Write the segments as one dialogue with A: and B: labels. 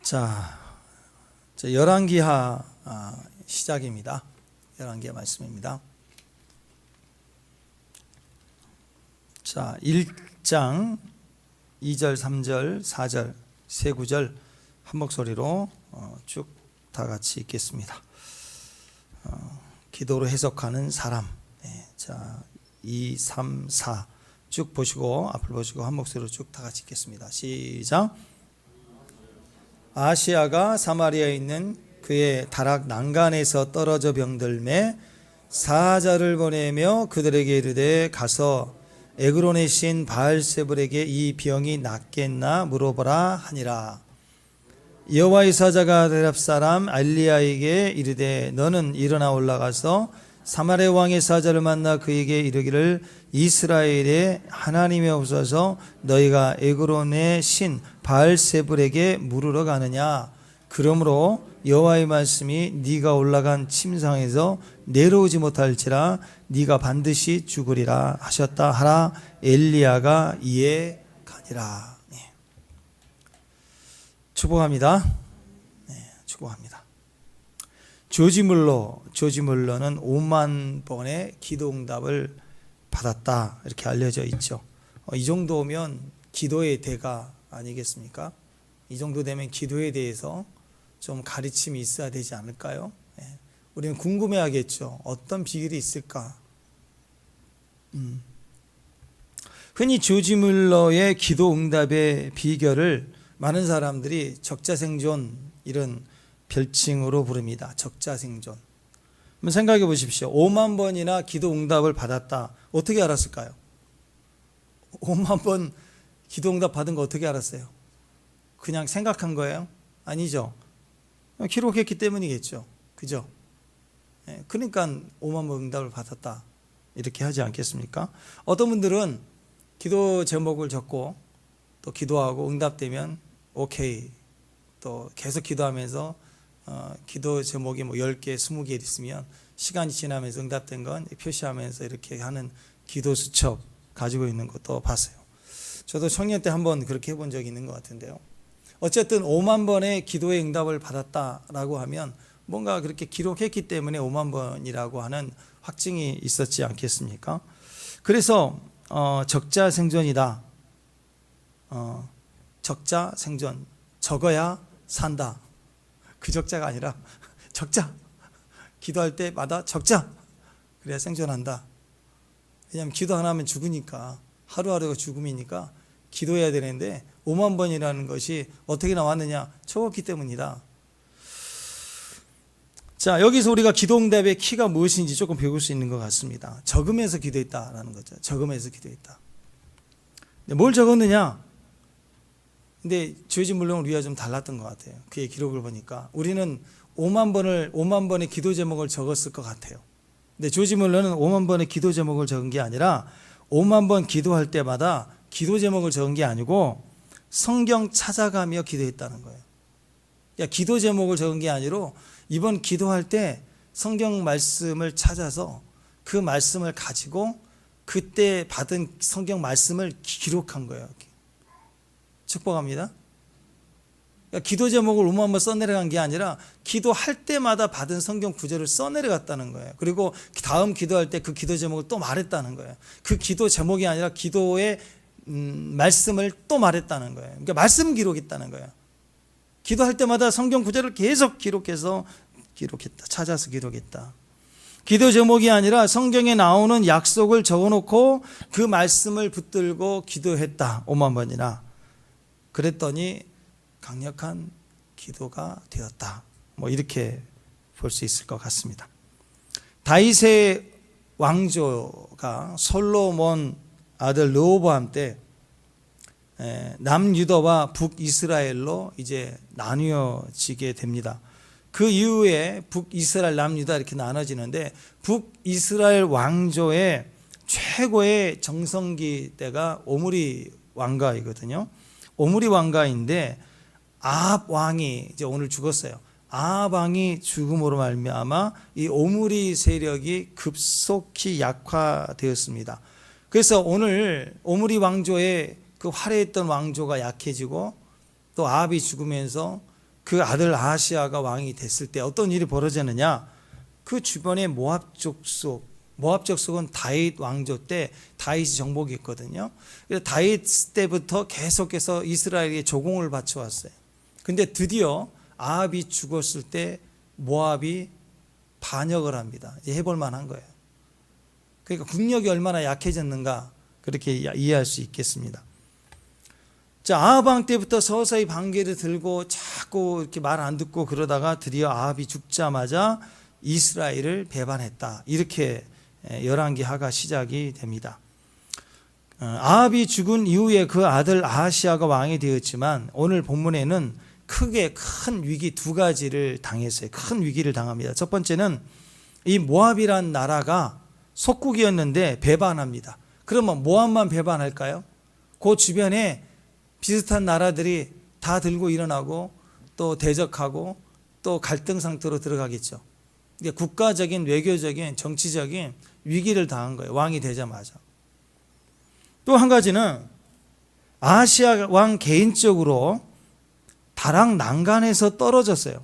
A: 자, 열왕기하 시작입니다. 열왕기하 말씀입니다. 자, 1장 2절, 3절, 4절, 세 구절 한 목소리로 쭉 다 같이 읽겠습니다. 기도로 해석하는 사람. 자, 2, 3, 4 쭉 보시고 앞을 보시고 한 목소리로 쭉 다 같이 읽겠습니다. 시작. 아시아가 사마리아에 있는 그의 다락 난간에서 떨어져 병들매 사자를 보내며 그들에게 이르되 가서 에그론의 신 바알세불에게 이 병이 낫겠나 물어보라 하니라. 여호와의 사자가 대답 사람 엘리야에게 이르되 너는 일어나 올라가서 사마리아 왕의 사자를 만나 그에게 이르기를 이스라엘의 하나님이 없어서 너희가 에그론의 신 바알세불에게 물으러 가느냐. 그러므로 여호와의 말씀이 네가 올라간 침상에서 내려오지 못할지라 네가 반드시 죽으리라 하셨다 하라. 엘리야가 이에 가니라. 축복합니다. 축복합니다. 조지 물러는 5만 번의 기도 응답을 받았다 이렇게 알려져 있죠. 이 정도면 기도의 대가 아니겠습니까? 이 정도 되면 기도에 대해서 좀 가르침이 있어야 되지 않을까요? 우리는 궁금해하겠죠. 어떤 비결이 있을까? 흔히 조지 물러의 기도 응답의 비결을 많은 사람들이 적자생존 이런 별칭으로 부릅니다. 적자생존. 한번 생각해 보십시오. 5만 번이나 기도 응답을 받았다. 어떻게 알았을까요? 5만 번 기도 응답 받은 거 어떻게 알았어요? 그냥 생각한 거예요? 아니죠. 기록했기 때문이겠죠. 그죠? 그러니까 5만 번 응답을 받았다 이렇게 하지 않겠습니까? 어떤 분들은 기도 제목을 적고 또 기도하고 응답되면 오케이 또 계속 기도하면서 기도 제목이 뭐 10개, 20개 있으면 시간이 지나면서 응답된 건 표시하면서 이렇게 하는 기도 수첩 가지고 있는 것도 봤어요. 저도 청년 때 한번 그렇게 해본 적이 있는 것 같은데요. 어쨌든 5만 번의 기도의 응답을 받았다라고 하면 뭔가 그렇게 기록했기 때문에 5만 번이라고 하는 확증이 있었지 않겠습니까? 그래서 적자생존이다. 적자생존, 적어야 산다. 그 적자가 아니라 적자. 기도할 때마다 적자. 그래야 생존한다. 왜냐하면 기도 하나 하면 죽으니까 하루하루가 죽음이니까 기도해야 되는데 5만 번이라는 것이 어떻게 나왔느냐? 적었기 때문이다. 자, 여기서 우리가 기도응답의 키가 무엇인지 조금 배울 수 있는 것 같습니다. 적으면서 기도했다라는 거죠. 적으면서 기도했다. 뭘 적었느냐? 근데 조지 물러는 우리가 좀 달랐던 것 같아요. 그의 기록을 보니까 우리는 5만 번의 기도 제목을 적었을 것 같아요. 근데 조지 물러는 5만 번의 기도 제목을 적은 게 아니라 5만 번 기도할 때마다 기도 제목을 적은 게 아니고 성경 찾아가며 기도했다는 거예요. 그러니까 기도 제목을 적은 게 아니라 이번 기도할 때 성경 말씀을 찾아서 그 말씀을 가지고 그때 받은 성경 말씀을 기록한 거예요. 축복합니다. 그러니까 기도 제목을 5만 번 써내려간 게 아니라 기도할 때마다 받은 성경 구절을 써내려갔다는 거예요. 그리고 다음 기도할 때 그 기도 제목을 또 말했다는 거예요. 그 기도 제목이 아니라 기도의 말씀을 또 말했다는 거예요. 그러니까 말씀 기록했다는 거예요. 기도할 때마다 성경 구절을 계속 기록했다. 찾아서 기록했다. 기도 제목이 아니라 성경에 나오는 약속을 적어놓고 그 말씀을 붙들고 기도했다. 5만 번이나. 그랬더니 강력한 기도가 되었다. 뭐 이렇게 볼 수 있을 것 같습니다. 다윗의 왕조가 솔로몬 아들 르호보암 때 남유다와 북이스라엘로 이제 나뉘어지게 됩니다. 그 이후에 북이스라엘, 남유다 이렇게 나눠지는데 북이스라엘 왕조의 최고의 정성기 때가 오므리 왕가이거든요. 오므리 왕가인데 아합 왕이 이제 오늘 죽었어요. 아합 왕이 죽음으로 말미암아 이 오므리 세력이 급속히 약화되었습니다. 그래서 오늘 오므리 왕조의 그 화려했던 왕조가 약해지고 또 아합이 죽으면서 그 아들 아하시아가 왕이 됐을 때 어떤 일이 벌어졌느냐? 그 주변에 모압 족속은 다윗 왕조 때 다윗이 정복이 있거든요. 그래서 다윗 때부터 계속해서 이스라엘에 조공을 바쳐왔어요. 근데 드디어 아합이 죽었을 때 모압이 반역을 합니다. 이제 해볼 만한 거예요. 그러니까 국력이 얼마나 약해졌는가 그렇게 이해할 수 있겠습니다. 자, 아합 왕 때부터 서서히 반기를 들고 자꾸 이렇게 말 안 듣고 그러다가 드디어 아합이 죽자마자 이스라엘을 배반했다. 이렇게 열왕기하가 시작이 됩니다. 아합이 죽은 이후에 그 아들 아하시아가 왕이 되었지만 오늘 본문에는 크게 큰 위기 두 가지를 당했어요. 큰 위기를 당합니다. 첫 번째는 이 모압이란 나라가 속국이었는데 배반합니다. 그러면 모압만 배반할까요? 그 주변에 비슷한 나라들이 다 들고 일어나고 또 대적하고 또 갈등 상태로 들어가겠죠. 이게 국가적인 외교적인 정치적인 위기를 당한 거예요. 왕이 되자마자. 또 한 가지는 아하시아 왕 개인적으로 다락 난간에서 떨어졌어요.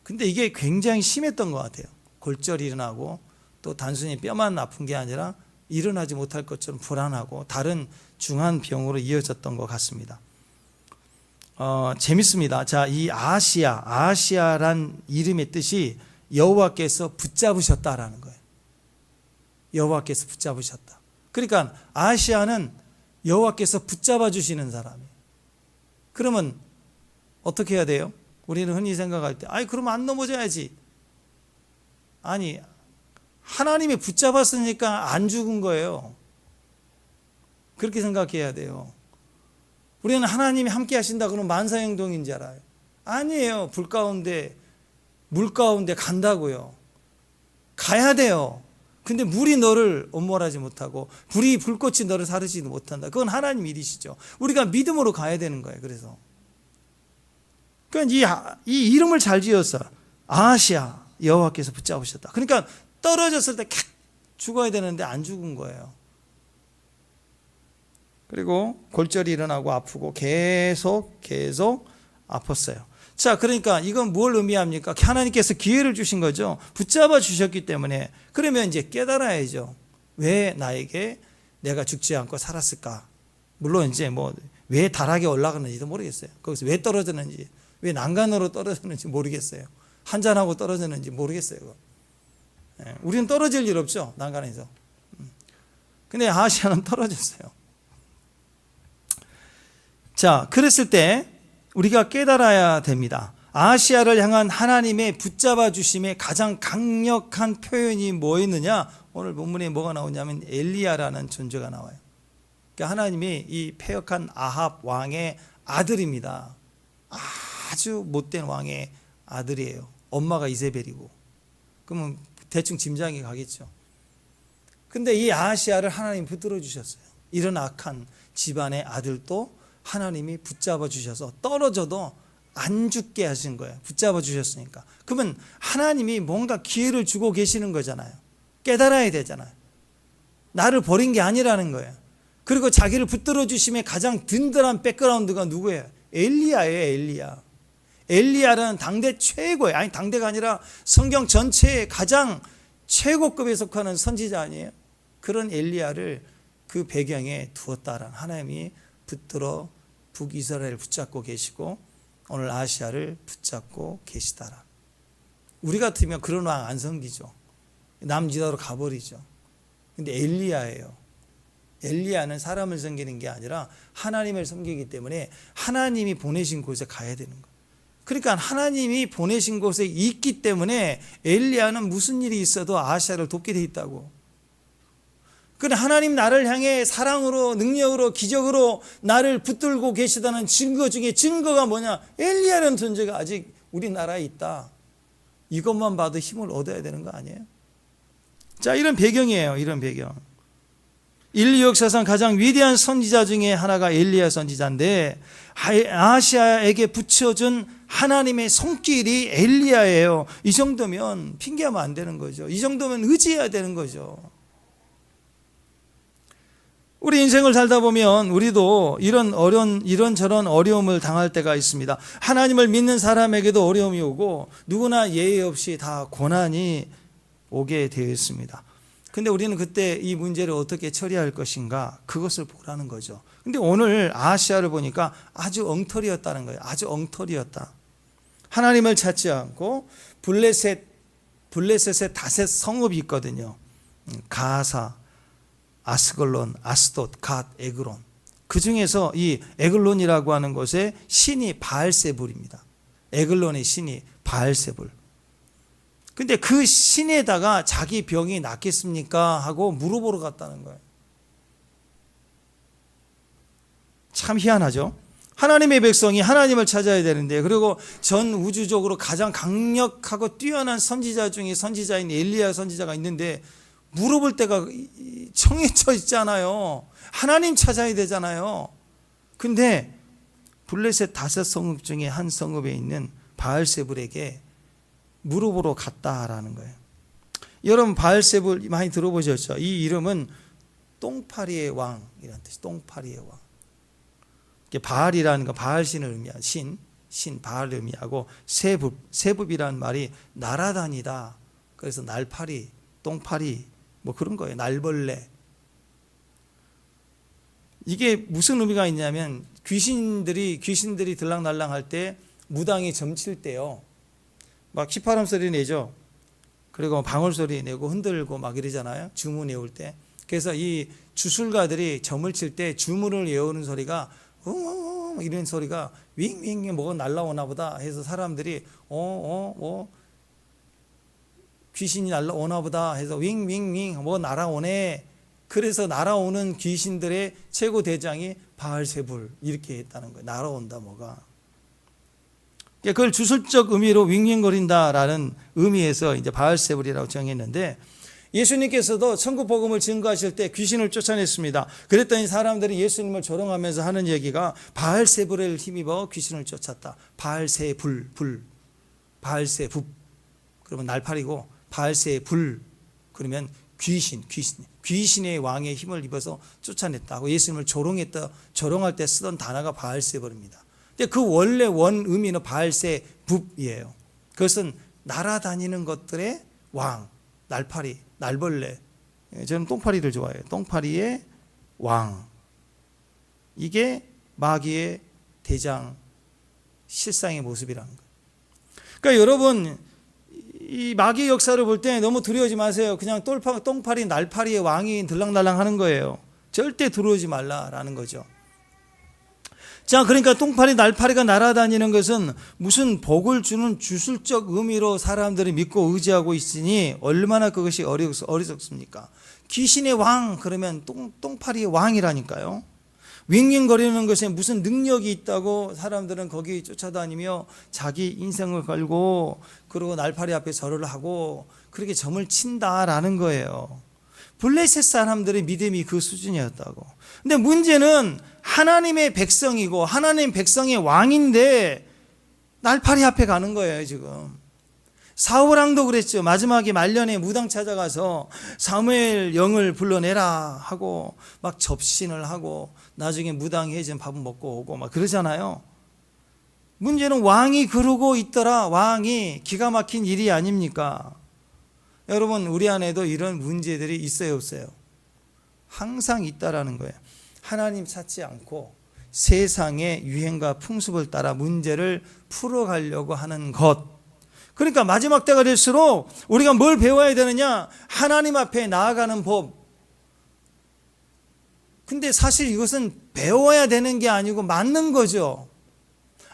A: 근데 이게 굉장히 심했던 것 같아요. 골절이 일어나고 또 단순히 뼈만 아픈 게 아니라 일어나지 못할 것처럼 불안하고 다른 중한 병으로 이어졌던 것 같습니다. 재밌습니다. 자, 이 아하시아란 이름의 뜻이 여호와께서 붙잡으셨다라는 거예요. 여호와께서 붙잡으셨다. 그러니까 아하시아는 여호와께서 붙잡아 주시는 사람이에요. 그러면 어떻게 해야 돼요? 우리는 흔히 생각할 때, 그러면 안 넘어져야지. 아니, 하나님이 붙잡았으니까 안 죽은 거예요. 그렇게 생각해야 돼요. 우리는 하나님이 함께 하신다 그러면 만사형통인 줄 알아요. 아니에요. 불 가운데, 물 가운데 간다고요. 가야 돼요. 근데 물이 너를 엄몰하지 못하고 불꽃이 너를 사르지도 못한다. 그건 하나님 일이시죠. 우리가 믿음으로 가야 되는 거예요. 그래서 그러니까 이 이름을 잘 지었어. 아하시아 여호와께서 붙잡으셨다. 그러니까 떨어졌을 때 죽어야 되는데 안 죽은 거예요. 그리고 골절이 일어나고 아프고 계속 아팠어요. 자, 그러니까 이건 뭘 의미합니까? 하나님께서 기회를 주신 거죠. 붙잡아 주셨기 때문에. 그러면 이제 깨달아야죠. 왜 나에게 내가 죽지 않고 살았을까? 물론 이제 왜 다락에 올라갔는지도 모르겠어요. 거기서 왜 떨어졌는지, 왜 난간으로 떨어졌는지 모르겠어요. 한잔하고 떨어졌는지 모르겠어요. 우리는 떨어질 일 없죠, 난간에서. 근데 아하시아는 떨어졌어요. 자, 그랬을 때 우리가 깨달아야 됩니다. 아하시아를 향한 하나님의 붙잡아 주심의 가장 강력한 표현이 뭐였느냐? 오늘 본문에 뭐가 나오냐면 엘리야라는 존재가 나와요. 그러니까 하나님이 이 패역한 아합 왕의 아들입니다. 아주 못된 왕의 아들이에요. 엄마가 이세벨이고. 그러면 대충 짐작이 가겠죠. 근데 이 아하시아를 하나님이 붙들어 주셨어요. 이런 악한 집안의 아들도 하나님이 붙잡아 주셔서 떨어져도 안 죽게 하신 거예요. 붙잡아 주셨으니까. 그러면 하나님이 뭔가 기회를 주고 계시는 거잖아요. 깨달아야 되잖아요. 나를 버린 게 아니라는 거예요. 그리고 자기를 붙들어 주심의 가장 든든한 백그라운드가 누구예요? 엘리야예요. 엘리야. 엘리야는 당대 최고예요. 아니, 당대가 아니라 성경 전체의 가장 최고급에 속하는 선지자 아니에요? 그런 엘리야를 그 배경에 두었다라는 하나님이 붙들어 북이스라엘을 붙잡고 계시고 오늘 아시아를 붙잡고 계시다라. 우리 같으면 그런 왕 안 섬기죠. 남지다로 가버리죠. 근데 엘리야예요. 엘리야는 사람을 섬기는 게 아니라 하나님을 섬기기 때문에 하나님이 보내신 곳에 가야 되는 거예요. 그러니까 하나님이 보내신 곳에 있기 때문에 엘리야는 무슨 일이 있어도 아시아를 돕게 돼 있다고. 그런데 하나님 나를 향해 사랑으로 능력으로 기적으로 나를 붙들고 계시다는 증거 중에 증거가 뭐냐? 엘리야라는 존재가 아직 우리나라에 있다. 이것만 봐도 힘을 얻어야 되는 거 아니에요? 자, 이런 배경이에요. 이런 배경. 인류 역사상 가장 위대한 선지자 중에 하나가 엘리야 선지자인데 아하시아에게 붙여준 하나님의 손길이 엘리야예요. 이 정도면 핑계하면 안 되는 거죠. 이 정도면 의지해야 되는 거죠. 우리 인생을 살다 보면 우리도 이런저런 어려움을 당할 때가 있습니다. 하나님을 믿는 사람에게도 어려움이 오고 누구나 예외 없이 다 고난이 오게 되어 있습니다. 근데 우리는 그때 이 문제를 어떻게 처리할 것인가, 그것을 보라는 거죠. 근데 오늘 아하시야를 보니까 아주 엉터리였다는 거예요. 아주 엉터리였다. 하나님을 찾지 않고 블레셋의 다섯 성읍이 있거든요. 가사, 아스글론, 아스돗, 갓, 에그론. 그 중에서 이 에글론이라고 하는 곳의 신이 바알세불입니다. 에글론의 신이 바알세불. 근데 그 신에다가 자기 병이 낫겠습니까? 하고 물어보러 갔다는 거예요. 참 희한하죠? 하나님의 백성이 하나님을 찾아야 되는데, 그리고 전 우주적으로 가장 강력하고 뛰어난 선지자 중에 선지자인 엘리야 선지자가 있는데 물어볼 때가 정해져 있잖아요. 하나님 찾아야 되잖아요. 근데 블레셋 다섯 성읍 중에 한 성읍에 있는 바알세불에게 물어보러 갔다라는 거예요. 여러분 바알세불 많이 들어보셨죠? 이 이름은 똥파리의 왕이라는 뜻이, 똥파리의 왕. 바알이라는 건 바알신을 의미하는 신 바알을 의미하고 세붑이라는 말이 날아다니다. 그래서 날파리, 똥파리 뭐 그런 거예요. 날벌레. 이게 무슨 의미가 있냐면 귀신들이 들락날락 할 때 무당이 점칠 때요, 막 휘파람 소리 내죠. 그리고 방울 소리 내고 흔들고 막 이러잖아요. 주문 외울 때. 그래서 이 주술가들이 점을 칠 때 주문을 외우는 소리가 이런 소리가 윙윙 뭐가 날라오나 보다 해서 사람들이 귀신이 날라오나 보다 해서 윙윙윙 뭐 날아오네. 그래서 날아오는 귀신들의 최고 대장이 바알세불 이렇게 했다는 거예요. 날아온다 뭐가. 그걸 주술적 의미로 윙윙거린다라는 의미에서 이제 바알세불이라고 정했는데, 예수님께서도 천국 복음을 증거하실 때 귀신을 쫓아냈습니다. 그랬더니 사람들이 예수님을 조롱하면서 하는 얘기가 바알세불을 힘입어 귀신을 쫓았다. 바알세불, 바알세붓 그러면 날파리고, 바알세불 그러면 귀신의 왕의 힘을 입어서 쫓아냈다고. 예수님을 조롱할 때 쓰던 단어가 바알세불입니다. 근데 그 원래 원 의미는 바알세붓이에요. 그것은 날아다니는 것들의 왕, 날파리, 날벌레. 저는 똥파리를 좋아해요. 똥파리의 왕. 이게 마귀의 대장 실상의 모습이라는 거예요. 그러니까 여러분, 이 마귀의 역사를 볼 때 너무 두려워하지 마세요. 그냥 똥파리, 날파리의 왕이 들락날락 하는 거예요. 절대 두려워하지 말라라는 거죠. 자, 그러니까 똥파리, 날파리가 날아다니는 것은 무슨 복을 주는 주술적 의미로 사람들이 믿고 의지하고 있으니 얼마나 그것이 어리석습니까? 귀신의 왕 그러면 똥파리의 왕이라니까요. 윙윙거리는 것에 무슨 능력이 있다고 사람들은 거기 쫓아다니며 자기 인생을 걸고, 그리고 날파리 앞에 절을 하고 그렇게 점을 친다라는 거예요. 블레셋 사람들의 믿음이 그 수준이었다고. 근데 문제는 하나님의 백성이고 하나님 백성의 왕인데 날파리 앞에 가는 거예요. 지금 사울 왕도 그랬죠. 마지막에 말년에 무당 찾아가서 사무엘 영을 불러내라 하고 막 접신을 하고 나중에 무당이 해진 밥은 먹고 오고 막 그러잖아요. 문제는 왕이 그러고 있더라. 왕이 기가 막힌 일이 아닙니까? 여러분, 우리 안에도 이런 문제들이 있어요, 없어요? 항상 있다라는 거예요. 하나님 찾지 않고 세상의 유행과 풍습을 따라 문제를 풀어가려고 하는 것. 그러니까 마지막 때가 될수록 우리가 뭘 배워야 되느냐? 하나님 앞에 나아가는 법. 근데 사실 이것은 배워야 되는 게 아니고 맞는 거죠.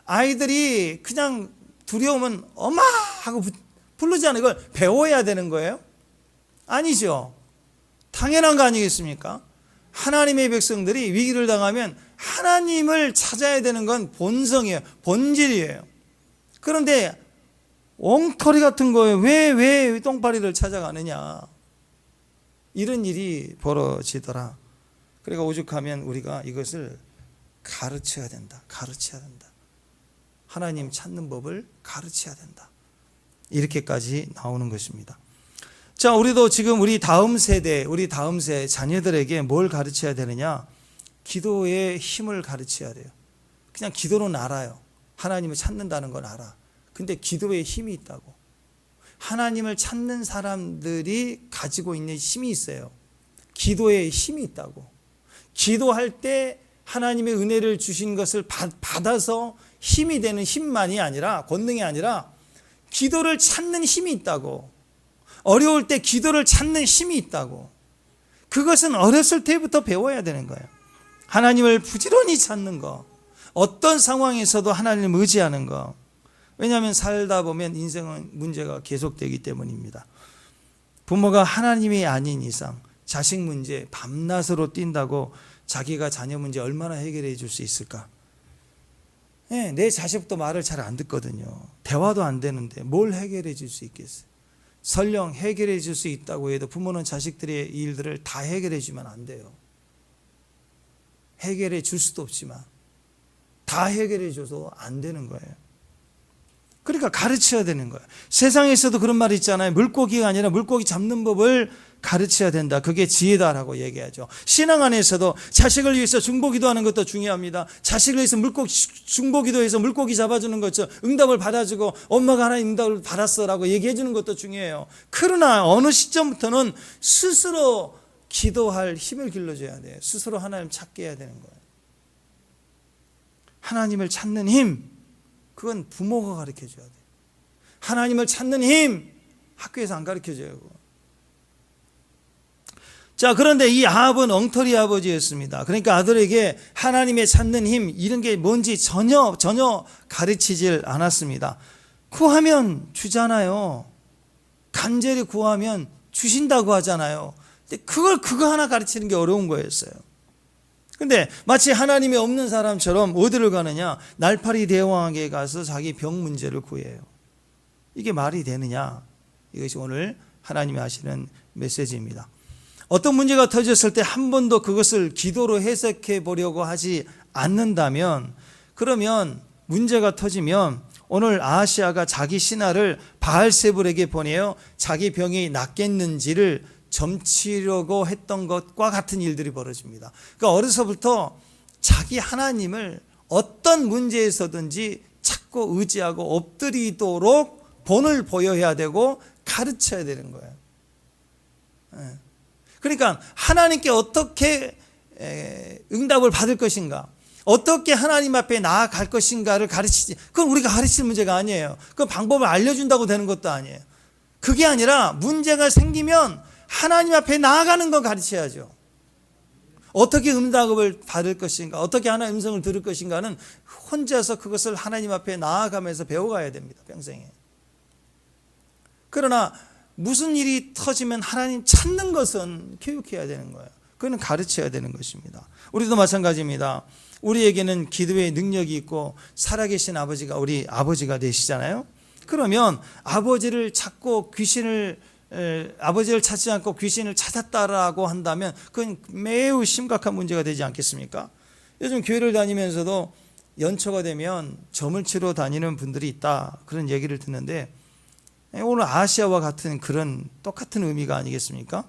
A: 아이들이 그냥 두려우면 엄마 하고 부르잖아요. 이걸 배워야 되는 거예요? 아니죠. 당연한 거 아니겠습니까? 하나님의 백성들이 위기를 당하면 하나님을 찾아야 되는 건 본성이에요. 본질이에요. 그런데 엉터리 같은 거예요. 왜 똥파리를 찾아가느냐. 이런 일이 벌어지더라. 그러니까 오죽하면 우리가 이것을 가르쳐야 된다. 하나님 찾는 법을 가르쳐야 된다. 이렇게까지 나오는 것입니다. 자, 우리도 지금 우리 다음 세대 자녀들에게 뭘 가르쳐야 되느냐? 기도의 힘을 가르쳐야 돼요. 그냥 기도는 알아요. 하나님을 찾는다는 건 알아. 근데 기도에 힘이 있다고. 하나님을 찾는 사람들이 가지고 있는 힘이 있어요. 기도에 힘이 있다고. 기도할 때 하나님의 은혜를 주신 것을 받아서 힘이 되는 힘만이 아니라, 권능이 아니라 기도를 찾는 힘이 있다고. 어려울 때 기도를 찾는 힘이 있다고. 그것은 어렸을 때부터 배워야 되는 거예요. 하나님을 부지런히 찾는 거, 어떤 상황에서도 하나님을 의지하는 거. 왜냐하면 살다 보면 인생은 문제가 계속되기 때문입니다. 부모가 하나님이 아닌 이상 자식 문제 밤낮으로 뛴다고 자기가 자녀 문제 얼마나 해결해 줄 수 있을까? 네, 내 자식도 말을 잘 안 듣거든요. 대화도 안 되는데 뭘 해결해 줄 수 있겠어요? 설령 해결해 줄 수 있다고 해도 부모는 자식들의 일들을 다 해결해 주면 안 돼요. 해결해 줄 수도 없지만 다 해결해 줘도 안 되는 거예요. 그러니까 가르쳐야 되는 거예요. 세상에서도 그런 말이 있잖아요. 물고기가 아니라 물고기 잡는 법을 가르쳐야 된다. 그게 지혜다라고 얘기하죠. 신앙 안에서도 자식을 위해서 중보기도하는 것도 중요합니다. 자식을 위해서 중보기도해서 물고기 잡아주는 것처럼 응답을 받아주고 엄마가 하나님 응답을 받았어라고 얘기해 주는 것도 중요해요. 그러나 어느 시점부터는 스스로 기도할 힘을 길러줘야 돼요. 스스로 하나님 찾게 해야 되는 거예요. 하나님을 찾는 힘, 그건 부모가 가르쳐줘야 돼요. 하나님을 찾는 힘, 학교에서 안 가르쳐줘요. 자, 그런데 이 아합은 엉터리 아버지였습니다. 그러니까 아들에게 하나님의 찾는 힘, 이런 게 뭔지 전혀 가르치질 않았습니다. 구하면 주잖아요. 간절히 구하면 주신다고 하잖아요. 근데 그거 하나 가르치는 게 어려운 거였어요. 근데 마치 하나님이 없는 사람처럼 어디를 가느냐? 날파리 대왕에게 가서 자기 병 문제를 구해요. 이게 말이 되느냐? 이것이 오늘 하나님이 하시는 메시지입니다. 어떤 문제가 터졌을 때 한 번도 그것을 기도로 해석해 보려고 하지 않는다면, 그러면 문제가 터지면 오늘 아하시아가 자기 신하를 바알세불에게 보내어 자기 병이 낫겠는지를 점치려고 했던 것과 같은 일들이 벌어집니다. 그러니까 어려서부터 자기 하나님을 어떤 문제에서든지 찾고 의지하고 엎드리도록 본을 보여야 되고 가르쳐야 되는 거예요. 그러니까 하나님께 어떻게 응답을 받을 것인가, 어떻게 하나님 앞에 나아갈 것인가를 가르치지. 그건 우리가 가르칠 문제가 아니에요. 그 방법을 알려준다고 되는 것도 아니에요. 그게 아니라 문제가 생기면 하나님 앞에 나아가는 거 가르쳐야죠. 어떻게 응답을 받을 것인가, 어떻게 하나님의 음성을 들을 것인가는 혼자서 그것을 하나님 앞에 나아가면서 배워가야 됩니다. 평생에. 그러나 무슨 일이 터지면 하나님 찾는 것은 교육해야 되는 거예요. 그건 가르쳐야 되는 것입니다. 우리도 마찬가지입니다. 우리에게는 기도의 능력이 있고 살아계신 아버지가 우리 아버지가 되시잖아요. 그러면 아버지를 찾고 아버지를 찾지 않고 귀신을 찾았다라고 한다면 그건 매우 심각한 문제가 되지 않겠습니까? 요즘 교회를 다니면서도 연초가 되면 점을 치러 다니는 분들이 있다, 그런 얘기를 듣는데, 오늘 아시아와 같은 그런 똑같은 의미가 아니겠습니까?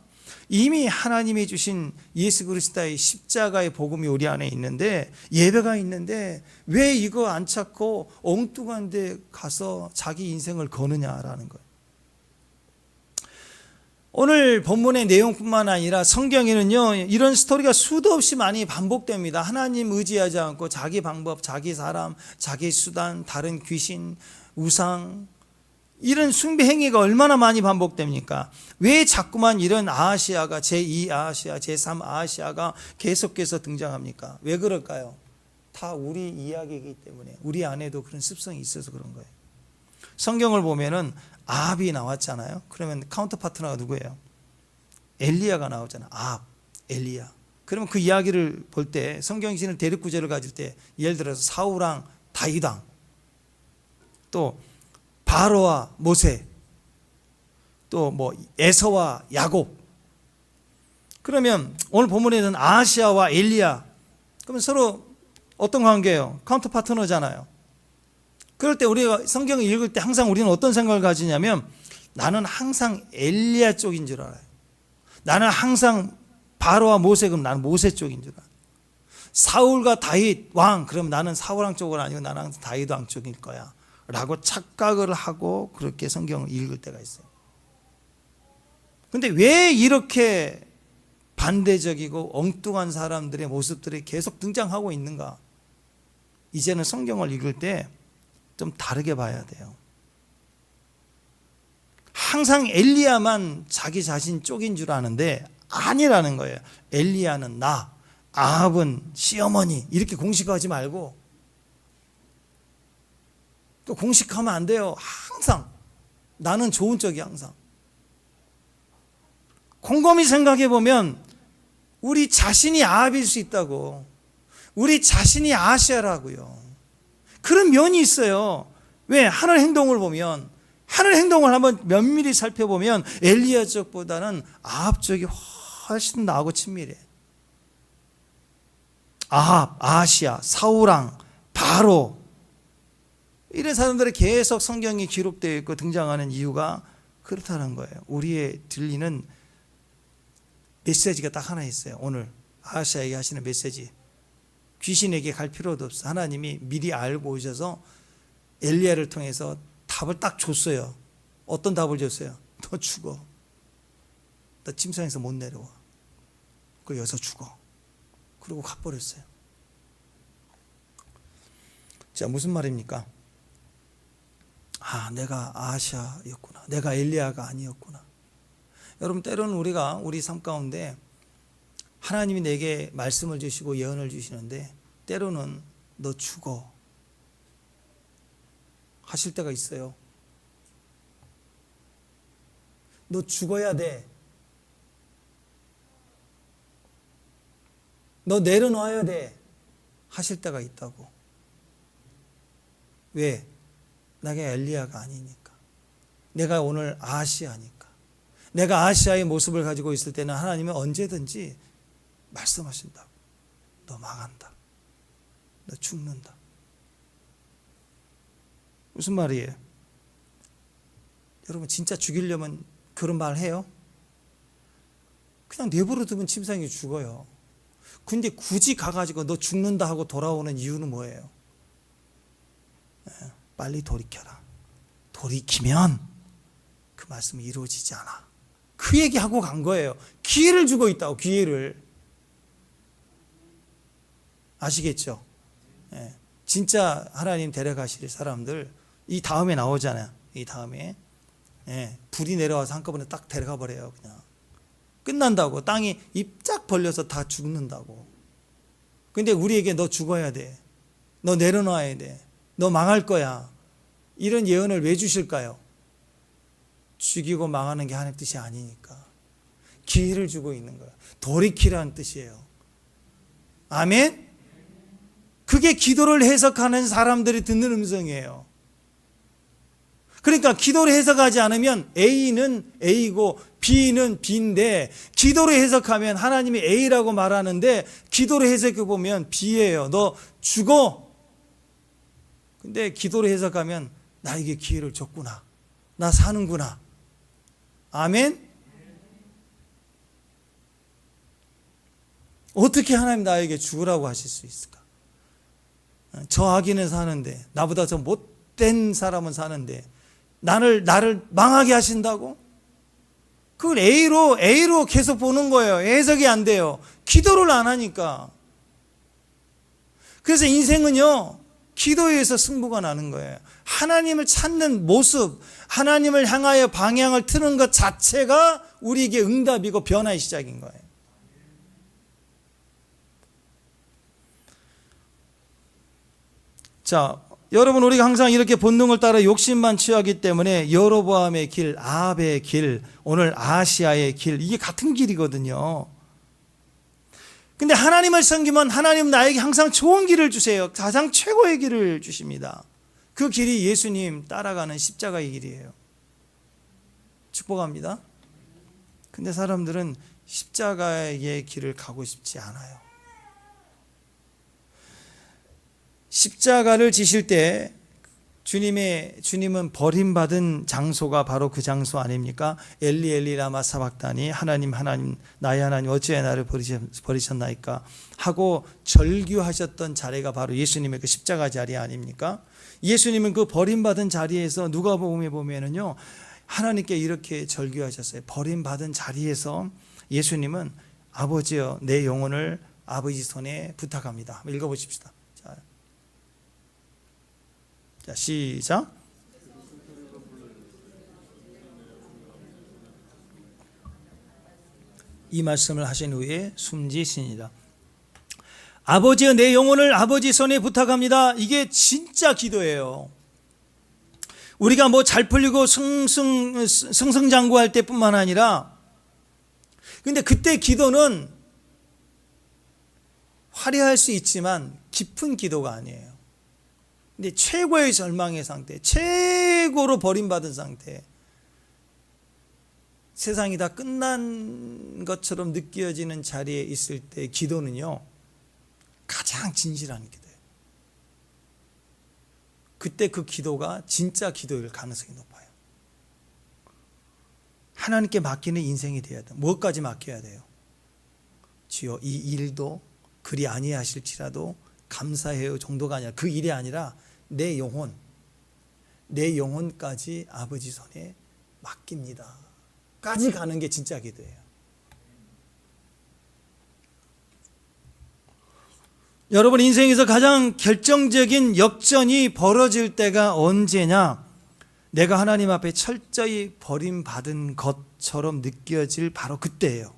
A: 이미 하나님이 주신 예수 그리스도의 십자가의 복음이 우리 안에 있는데, 예배가 있는데 왜 이거 안 찾고 엉뚱한 데 가서 자기 인생을 거느냐라는 거예요. 오늘 본문의 내용뿐만 아니라 성경에는요, 이런 스토리가 수도 없이 많이 반복됩니다. 하나님 의지하지 않고 자기 방법, 자기 사람, 자기 수단, 다른 귀신, 우상, 이런 숭배 행위가 얼마나 많이 반복됩니까? 왜 자꾸만 이런 아하시아가 제2 아하시아, 제3 아하시아가 계속해서 등장합니까? 왜 그럴까요? 다 우리 이야기이기 때문에, 우리 안에도 그런 습성이 있어서 그런 거예요. 성경을 보면은 아합이 나왔잖아요. 그러면 카운터 파트너가 누구예요? 엘리야가 나오잖아요. 아합, 엘리야. 그러면 그 이야기를 볼 때 성경신을 대립 구조를 가질 때, 예를 들어서 사울왕, 다윗왕, 또 바로와 모세, 또 뭐 에서와 야곱. 그러면 오늘 본문에는 아하시아와 엘리야, 그러면 서로 어떤 관계예요? 카운터 파트너잖아요. 그럴 때 우리가 성경을 읽을 때 항상 우리는 어떤 생각을 가지냐면, 나는 항상 엘리야 쪽인 줄 알아요. 나는 항상 바로와 모세, 그럼 나는 모세 쪽인 줄 알아요. 사울과 다윗 왕, 그럼 나는 사울 왕 쪽은 아니고 나는 항상 다윗 왕 쪽일 거야 라고 착각을 하고 그렇게 성경을 읽을 때가 있어요. 근데 왜 이렇게 반대적이고 엉뚱한 사람들의 모습들이 계속 등장하고 있는가? 이제는 성경을 읽을 때 좀 다르게 봐야 돼요. 항상 엘리야만 자기 자신 쪽인 줄 아는데 아니라는 거예요. 엘리야는 나, 아합은 시어머니, 이렇게 공식화하지 말고, 또 공식하면 안 돼요. 항상 나는 좋은 쪽이 항상. 곰곰이 생각해 보면 우리 자신이 아합일 수 있다고, 우리 자신이 아시아라고요. 그런 면이 있어요. 왜? 하늘 행동을 보면, 하늘 행동을 한번 면밀히 살펴보면 엘리야 쪽보다는 아합 쪽이 훨씬 나하고 친밀해. 아합, 아시아, 사울왕, 바로, 이런 사람들이 계속 성경이 기록되어 있고 등장하는 이유가 그렇다는 거예요. 우리의 들리는 메시지가 딱 하나 있어요. 오늘 아시아에게 하시는 메시지. 귀신에게 갈 필요도 없어. 하나님이 미리 알고 오셔서 엘리야를 통해서 답을 딱 줬어요. 어떤 답을 줬어요? 너 죽어. 너 침상에서 못 내려와. 그리고 여기서 죽어. 그리고 가버렸어요. 자, 무슨 말입니까? 아, 내가 아시아였구나. 내가 엘리야가 아니었구나. 여러분, 때로는 우리가 우리 삶 가운데 하나님이 내게 말씀을 주시고 예언을 주시는데 때로는 너 죽어 하실 때가 있어요. 너 죽어야 돼. 너 내려놔야 돼 하실 때가 있다고. 왜? 내가 엘리야가 아니니까. 내가 오늘 아시아니까. 내가 아시아의 모습을 가지고 있을 때는 하나님은 언제든지 말씀하신다고. 너 망한다. 너 죽는다. 무슨 말이에요? 여러분, 진짜 죽이려면 그런 말 해요? 그냥 내버려 두면 침상에 죽어요. 근데 굳이 가가지고 너 죽는다 하고 돌아오는 이유는 뭐예요? 빨리 돌이켜라. 돌이키면 그 말씀이 이루어지지 않아. 그 얘기하고 간 거예요. 기회를 주고 있다고, 기회를. 아시겠죠? 예. 진짜 하나님 데려가실 사람들 이 다음에 나오잖아요. 이 다음에. 예. 불이 내려와서 한꺼번에 딱 데려가 버려요. 그냥 끝난다고. 땅이 입 쫙 벌려서 다 죽는다고. 근데 우리에게 너 죽어야 돼. 너 내려놔야 돼. 너 망할 거야. 이런 예언을 왜 주실까요? 죽이고 망하는 게 하나님 뜻이 아니니까. 기회를 주고 있는 거야. 돌이키라는 뜻이에요. 아멘? 그게 기도를 해석하는 사람들이 듣는 음성이에요. 그러니까 기도를 해석하지 않으면 A는 A고 B는 B인데, 기도를 해석하면 하나님이 A라고 말하는데 기도를 해석해 보면 B예요. 너 죽어. 근데 기도를 해석하면 나에게 기회를 줬구나. 나 사는구나. 아멘? 어떻게 하나님 나에게 죽으라고 하실 수 있을까? 저 아기는 사는데, 나보다 저 못된 사람은 사는데 나를 망하게 하신다고? 그걸 A로 계속 보는 거예요. 해석이 안 돼요. 기도를 안 하니까. 그래서 인생은요, 기도에 의해서 승부가 나는 거예요. 하나님을 찾는 모습, 하나님을 향하여 방향을 트는 것 자체가 우리에게 응답이고 변화의 시작인 거예요. 자, 여러분, 우리가 항상 이렇게 본능을 따라 욕심만 취하기 때문에 여로보암의 길, 아합의 길, 오늘 아시아의 길, 이게 같은 길이거든요. 근데 하나님을 섬기면 하나님 나에게 항상 좋은 길을 주세요. 가장 최고의 길을 주십니다. 그 길이 예수님 따라가는 십자가의 길이에요. 축복합니다. 근데 사람들은 십자가의 길을 가고 싶지 않아요. 십자가를 지실 때 주님은 버림받은 장소가 바로 그 장소 아닙니까? 엘리 엘리 라마 사박다니, 하나님 하나님 나의 하나님 어찌하여 나를 버리셨나이까 하고 절규하셨던 자리가 바로 예수님의 그 십자가 자리 아닙니까? 예수님은 그 버림받은 자리에서 누가복음에 보면은요, 하나님께 이렇게 절규하셨어요. 버림받은 자리에서 예수님은 아버지여 내 영혼을 아버지 손에 부탁합니다. 읽어보십시다. 자, 시작. 이 말씀을 하신 후에 숨지시니라. 아버지여 내 영혼을 아버지 손에 부탁합니다. 이게 진짜 기도예요. 우리가 뭐 잘 풀리고 승승장구할 때뿐만 아니라, 근데 그때 기도는 화려할 수 있지만 깊은 기도가 아니에요. 근데 최고의 절망의 상태, 최고로 버림받은 상태, 세상이 다 끝난 것처럼 느껴지는 자리에 있을 때 기도는요, 가장 진실한 기도예요. 그때 그 기도가 진짜 기도일 가능성이 높아요. 하나님께 맡기는 인생이 돼야 돼요. 무엇까지 맡겨야 돼요? 주여 이 일도 그리 아니하실지라도 감사해요 정도가 아니라, 그 일이 아니라 내 영혼까지 아버지 손에 맡깁니다 까지 가는 게 진짜 기도예요. 여러분, 인생에서 가장 결정적인 역전이 벌어질 때가 언제냐? 내가 하나님 앞에 철저히 버림받은 것처럼 느껴질 바로 그때예요.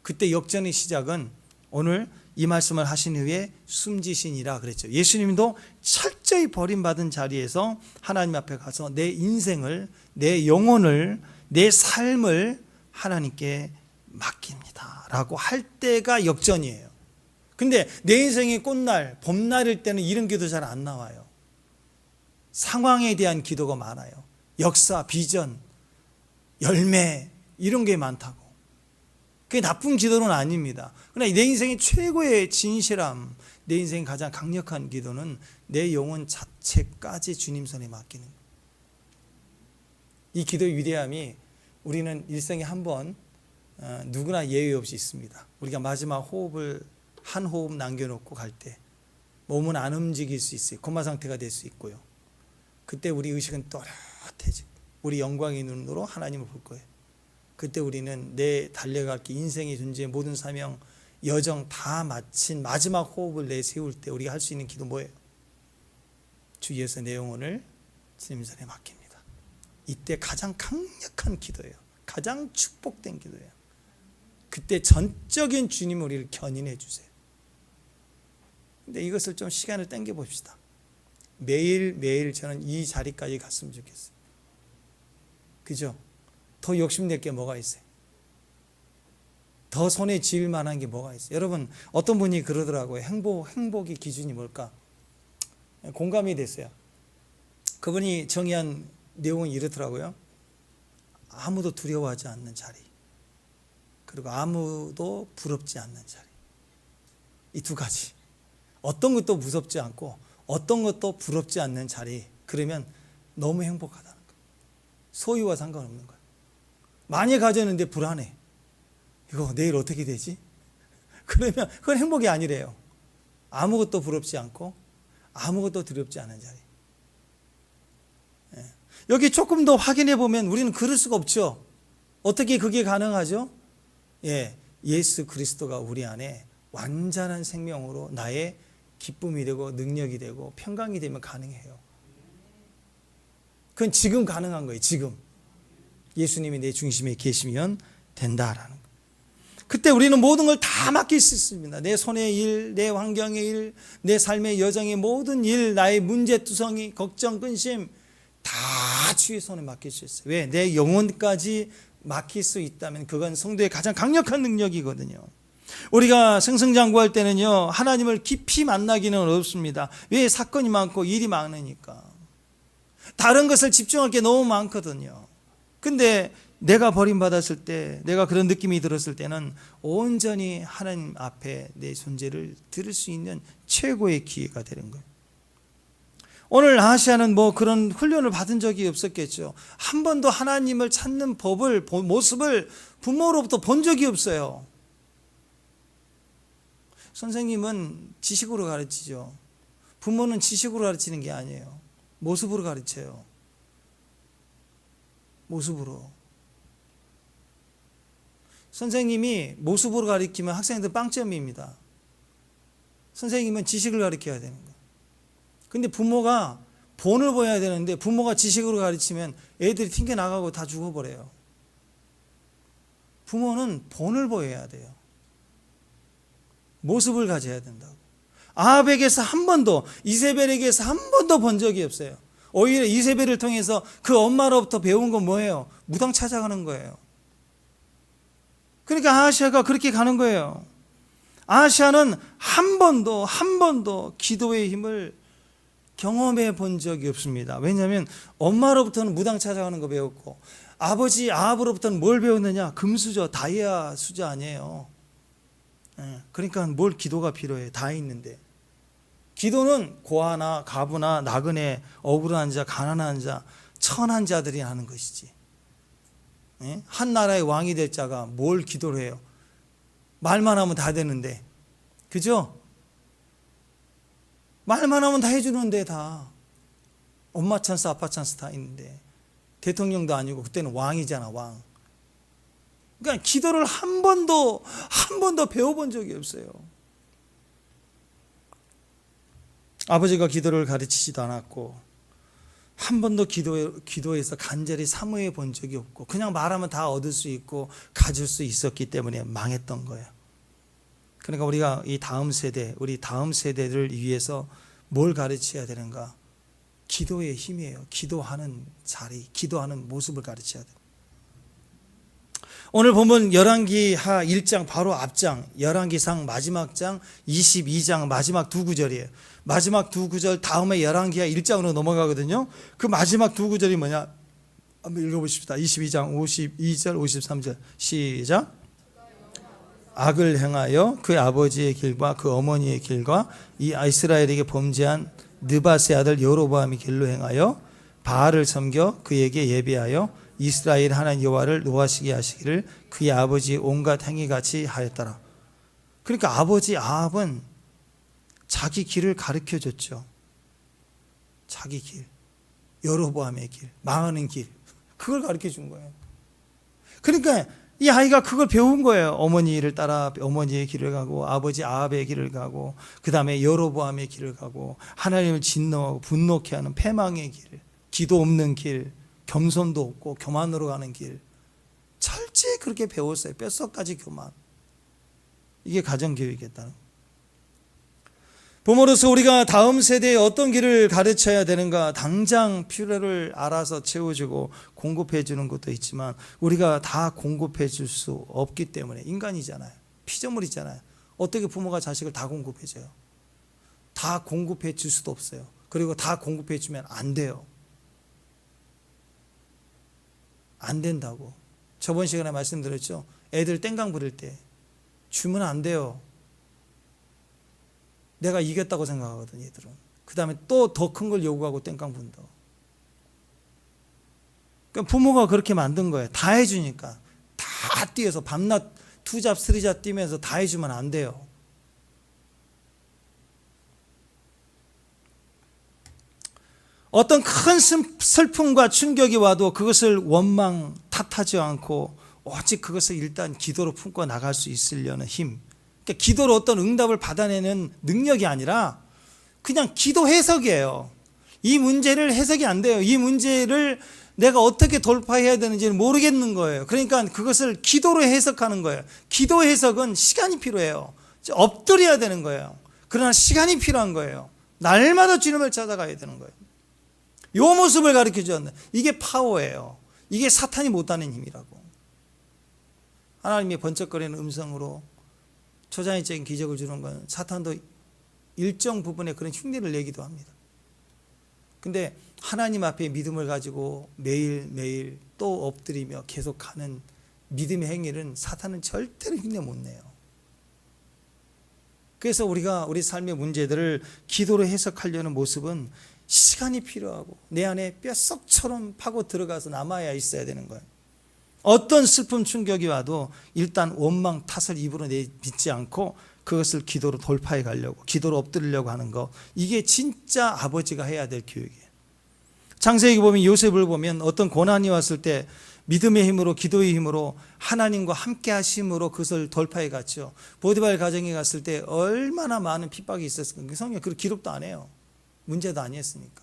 A: 그때 역전의 시작은 오늘 이 말씀을 하신 후에 숨지시니라 그랬죠. 예수님도 철저히 버림받은 자리에서 하나님 앞에 가서 내 인생을, 내 영혼을, 내 삶을 하나님께 맡깁니다 라고 할 때가 역전이에요. 근데 내 인생의 꽃날, 봄날일 때는 이런 기도 잘 안 나와요. 상황에 대한 기도가 많아요. 역사, 비전, 열매 이런 게 많다고. 그게 나쁜 기도는 아닙니다. 그러나 내 인생의 최고의 진실함, 내 인생의 가장 강력한 기도는 내 영혼 자체까지 주님 손에 맡기는 거예요. 이 기도의 위대함이 우리는 일생에 한 번 누구나 예외 없이 있습니다. 우리가 마지막 호흡을 한 호흡 남겨놓고 갈 때 몸은 안 움직일 수 있어요. 코마 상태가 될 수 있고요. 그때 우리 의식은 또렷해지고 우리 영광의 눈으로 하나님을 볼 거예요. 그때 우리는 내 달려갈 길, 인생의 존재, 모든 사명, 여정 다 마친 마지막 호흡을 내세울 때 우리가 할 수 있는 기도 뭐예요? 주 예수 내 영혼을 주님 손에 맡깁니다. 이때 가장 강력한 기도예요. 가장 축복된 기도예요. 그때 전적인 주님 우리를 견인해 주세요. 근데 이것을 좀 시간을 당겨 봅시다. 매일매일 저는 이 자리까지 갔으면 좋겠어요. 그죠? 더 욕심낼 게 뭐가 있어요? 더 손에 쥘 만한 게 뭐가 있어요? 여러분, 어떤 분이 그러더라고요. 행복의 기준이 뭘까? 공감이 됐어요. 그분이 정의한 내용은 이렇더라고요. 아무도 두려워하지 않는 자리, 그리고 아무도 부럽지 않는 자리. 이 두 가지. 어떤 것도 무섭지 않고 어떤 것도 부럽지 않는 자리. 그러면 너무 행복하다는 거예요. 소유와 상관없는 거예요. 많이 가졌는데 불안해. 이거 내일 어떻게 되지? 그러면 그건 행복이 아니래요. 아무것도 부럽지 않고 아무것도 두렵지 않은 자리. 여기 조금 더 확인해 보면 우리는 그럴 수가 없죠. 어떻게 그게 가능하죠? 예수 그리스도가 우리 안에 완전한 생명으로 나의 기쁨이 되고 능력이 되고 평강이 되면 가능해요. 그건 지금 가능한 거예요. 지금 예수님이 내 중심에 계시면 된다라는 거예요. 그때 우리는 모든 걸 다 맡길 수 있습니다. 내 손의 일, 내 환경의 일, 내 삶의 여정의 모든 일, 나의 문제투성이, 걱정, 근심 다 주의 손에 맡길 수 있어요. 왜? 내 영혼까지 맡길 수 있다면 그건 성도의 가장 강력한 능력이거든요. 우리가 승승장구할 때는요, 하나님을 깊이 만나기는 어렵습니다. 왜? 사건이 많고 일이 많으니까. 다른 것을 집중할 게 너무 많거든요. 근데 내가 버림받았을 때, 내가 그런 느낌이 들었을 때는 온전히 하나님 앞에 내 존재를 들을 수 있는 최고의 기회가 되는 거예요. 오늘 아하시아는 뭐 그런 훈련을 받은 적이 없었겠죠. 한 번도 하나님을 찾는 법을, 모습을 부모로부터 본 적이 없어요. 선생님은 지식으로 가르치죠. 부모는 지식으로 가르치는 게 아니에요. 모습으로 가르쳐요. 모습으로. 선생님이 모습으로 가르치면 학생들 빵점입니다. 선생님은 지식을 가르쳐야 되는 거예요. 근데 부모가 본을 보여야 되는데 부모가 지식으로 가르치면 애들이 튕겨나가고 다 죽어버려요. 부모는 본을 보여야 돼요. 모습을 가져야 된다고. 아합에게서 한 번도, 이세벨에게서 한 번도 본 적이 없어요. 오히려 이세벨을 통해서 그 엄마로부터 배운 건 뭐예요? 무당 찾아가는 거예요. 그러니까 아하시아가 그렇게 가는 거예요. 아하시아는 한 번도 기도의 힘을 경험해 본 적이 없습니다. 왜냐하면 엄마로부터는 무당 찾아가는 거 배웠고, 아버지 아합으로부터는 뭘 배웠느냐? 금수저, 다이아 수저 아니에요. 그러니까 뭘 기도가 필요해? 다 있는데. 기도는 고아나 가부나 나그네, 억울한 자, 가난한 자, 천한 자들이 하는 것이지. 한 나라의 왕이 될 자가 뭘 기도를 해요? 말만 하면 다 되는데. 그죠? 말만 하면 다 해주는데 다. 엄마 찬스, 아빠 찬스 다 있는데. 대통령도 아니고 그때는 왕이잖아, 왕. 그러니까 기도를 한 번도 배워본 적이 없어요. 아버지가 기도를 가르치지도 않았고, 한 번도 기도에서 간절히 사모해 본 적이 없고, 그냥 말하면 다 얻을 수 있고 가질 수 있었기 때문에 망했던 거예요. 그러니까 우리가 이 다음 세대, 우리 다음 세대를 위해서 뭘 가르쳐야 되는가? 기도의 힘이에요. 기도하는 자리, 기도하는 모습을 가르쳐야 돼요. 오늘 보면 열왕기하 1장 바로 앞장, 열왕기상 마지막 장 22장 마지막 두 구절이에요. 마지막 두 구절 다음에 열왕기하 1장으로 넘어가거든요. 그 마지막 두 구절이 뭐냐? 한번 읽어보십시다. 22장 52절 53절 시작. 악을 행하여 그 아버지의 길과 그 어머니의 길과 이 이스라엘에게 범죄한 느밧의 아들 여로보암의 길로 행하여 바알을 섬겨 그에게 예배하여 이스라엘 하나님 여호와를 노하시게 하시기를 그의 아버지의 온갖 행위같이 하였더라. 그러니까 아버지 아합은 자기 길을 가르쳐줬죠. 자기 길, 여로보암의 길, 망하는 길, 그걸 가르쳐준 거예요. 그러니까 이 아이가 그걸 배운 거예요. 어머니를 따라 어머니의 길을 가고, 아버지 아합의 길을 가고, 그 다음에 여로보암의 길을 가고, 하나님을 진노하고 분노케 하는 패망의 길, 기도 없는 길, 겸손도 없고 교만으로 가는 길, 철저히 그렇게 배웠어요. 뼛속까지 교만. 이게 가정교육이겠다는. 부모로서 우리가 다음 세대에 어떤 길을 가르쳐야 되는가, 당장 필요를 알아서 채워주고 공급해 주는 것도 있지만 우리가 다 공급해 줄 수 없기 때문에, 인간이잖아요. 피조물이잖아요. 어떻게 부모가 자식을 다 공급해 줘요? 다 공급해 줄 수도 없어요. 그리고 다 공급해 주면 안 돼요. 안 된다고. 저번 시간에 말씀드렸죠. 애들 땡강 부릴 때 주면 안 돼요. 내가 이겼다고 생각하거든, 얘들은. 그 다음에 또 더 큰 걸 요구하고 땡깡 분다. 그러니까 부모가 그렇게 만든 거예요. 다 해주니까. 다 뛰어서 밤낮 투잡 쓰리잡 뛰면서 다 해주면 안 돼요. 어떤 큰 슬픔과 충격이 와도 그것을 원망 탓하지 않고 오직 그것을 일단 기도로 품고 나갈 수 있으려는 힘. 그러니까 기도로 어떤 응답을 받아내는 능력이 아니라 그냥 기도 해석이에요. 이 문제를 해석이 안 돼요. 이 문제를 내가 어떻게 돌파해야 되는지는 모르겠는 거예요. 그러니까 그것을 기도로 해석하는 거예요. 기도 해석은 시간이 필요해요. 엎드려야 되는 거예요. 그러나 시간이 필요한 거예요. 날마다 주님을 찾아가야 되는 거예요. 이 모습을 가르쳐 주었는데, 이게 파워예요. 이게 사탄이 못하는 힘이라고. 하나님의 번쩍거리는 음성으로 초자연적인 기적을 주는 건 사탄도 일정 부분에 그런 흉내를 내기도 합니다. 근데 하나님 앞에 믿음을 가지고 매일매일 또 엎드리며 계속 가는 믿음의 행위는 사탄은 절대로 흉내 못 내요. 그래서 우리가 우리 삶의 문제들을 기도로 해석하려는 모습은 시간이 필요하고 내 안에 뼛속처럼 파고 들어가서 남아야 있어야 되는 거예요. 어떤 슬픔 충격이 와도 일단 원망 탓을 입으로 내딛지 않고 그것을 기도로 돌파해 가려고, 기도로 엎드리려고 하는 거, 이게 진짜 아버지가 해야 될 교육이에요. 창세기 보면 요셉을 보면 어떤 고난이 왔을 때 믿음의 힘으로, 기도의 힘으로, 하나님과 함께 하심으로 그것을 돌파해 갔죠. 보디발 가정에 갔을 때 얼마나 많은 핍박이 있었을까. 성경 그 기록도 안 해요. 문제도 아니었으니까.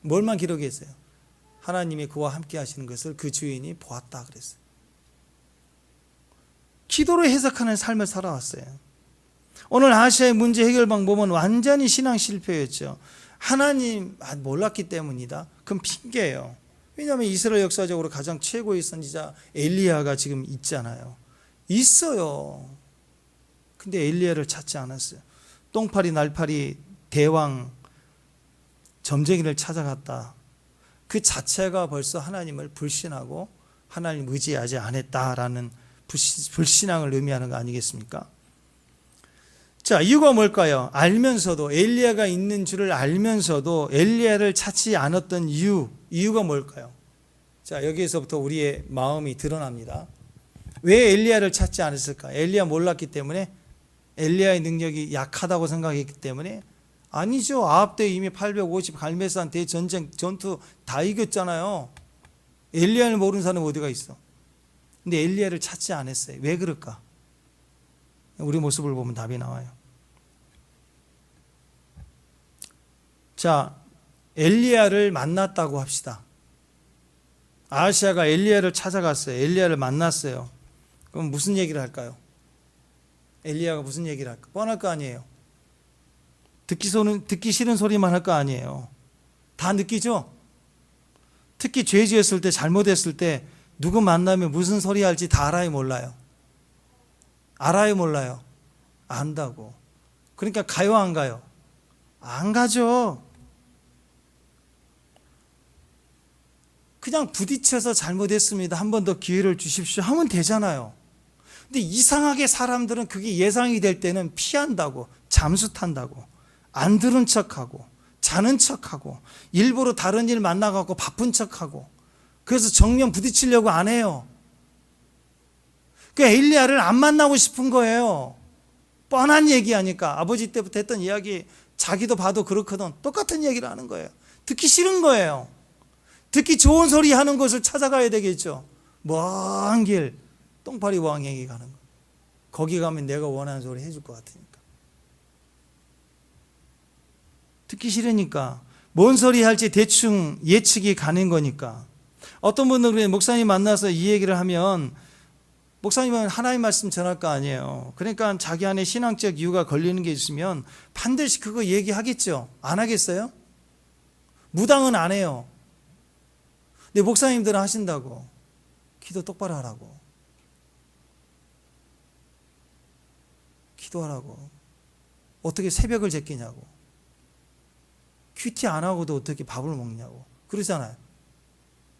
A: 뭘만 기록했어요? 하나님이 그와 함께 하시는 것을 그 주인이 보았다 그랬어요. 기도로 해석하는 삶을 살아왔어요. 오늘 아시아의 문제 해결 방법은 완전히 신앙 실패였죠. 하나님 몰랐기 때문이다. 그건 핑계예요. 왜냐하면 이스라엘 역사적으로 가장 최고의 선지자 엘리야가 지금 있잖아요. 있어요. 근데 엘리야를 찾지 않았어요. 똥파리 날파리 대왕 점쟁이를 찾아갔다. 그 자체가 벌써 하나님을 불신하고 하나님 의지하지 않았다라는 불신앙을 의미하는 거 아니겠습니까? 자, 이유가 뭘까요? 알면서도, 엘리야가 있는 줄을 알면서도 엘리야를 찾지 않았던 이유가 뭘까요? 자, 여기에서부터 우리의 마음이 드러납니다. 왜 엘리야를 찾지 않았을까? 엘리야 몰랐기 때문에? 엘리야의 능력이 약하다고 생각했기 때문에? 아니죠. 아합 때 이미 850 갈멜산 대전쟁 전투 다 이겼잖아요. 엘리야를 모르는 사람은 어디가 있어? 근데 엘리야를 찾지 않았어요. 왜 그럴까? 우리 모습을 보면 답이 나와요. 자, 엘리야를 만났다고 합시다. 아하시아가 엘리야를 찾아갔어요. 엘리야를 만났어요. 그럼 무슨 얘기를 할까요? 엘리야가 무슨 얘기를 할까? 뻔할 거 아니에요. 듣기 싫은 소리만 할 거 아니에요. 다 느끼죠? 특히 죄 지었을 때, 잘못했을 때 누구 만나면 무슨 소리 할지 다 알아요, 몰라요? 알아요, 몰라요? 안다고. 그러니까 가요, 안 가요? 안 가죠. 그냥 부딪혀서 잘못했습니다. 한 번 더 기회를 주십시오 하면 되잖아요. 근데 이상하게 사람들은 그게 예상이 될 때는 피한다고, 잠수 탄다고, 안 들은 척하고, 자는 척하고, 일부러 다른 일 만나갖고 바쁜 척하고, 그래서 정면 부딪히려고 안 해요. 그 엘리야를 안 만나고 싶은 거예요. 뻔한 얘기하니까. 아버지 때부터 했던 이야기 자기도 봐도 그렇거든. 똑같은 얘기를 하는 거예요. 듣기 싫은 거예요. 듣기 좋은 소리 하는 곳을 찾아가야 되겠죠. 먼 길, 똥파리 왕에게 가는 거. 거기 가면 내가 원하는 소리 해줄 것 같으니까. 듣기 싫으니까. 뭔 소리 할지 대충 예측이 가는 거니까. 어떤 분들은 목사님 만나서 이 얘기를 하면 목사님은 하나님 말씀 전할 거 아니에요. 그러니까 자기 안에 신앙적 이유가 걸리는 게 있으면 반드시 그거 얘기하겠죠. 안 하겠어요? 무당은 안 해요. 근데 목사님들은 하신다고. 기도 똑바로 하라고. 기도하라고. 어떻게 새벽을 제끼냐고. 큐티 안 하고도 어떻게 밥을 먹냐고. 그러잖아요.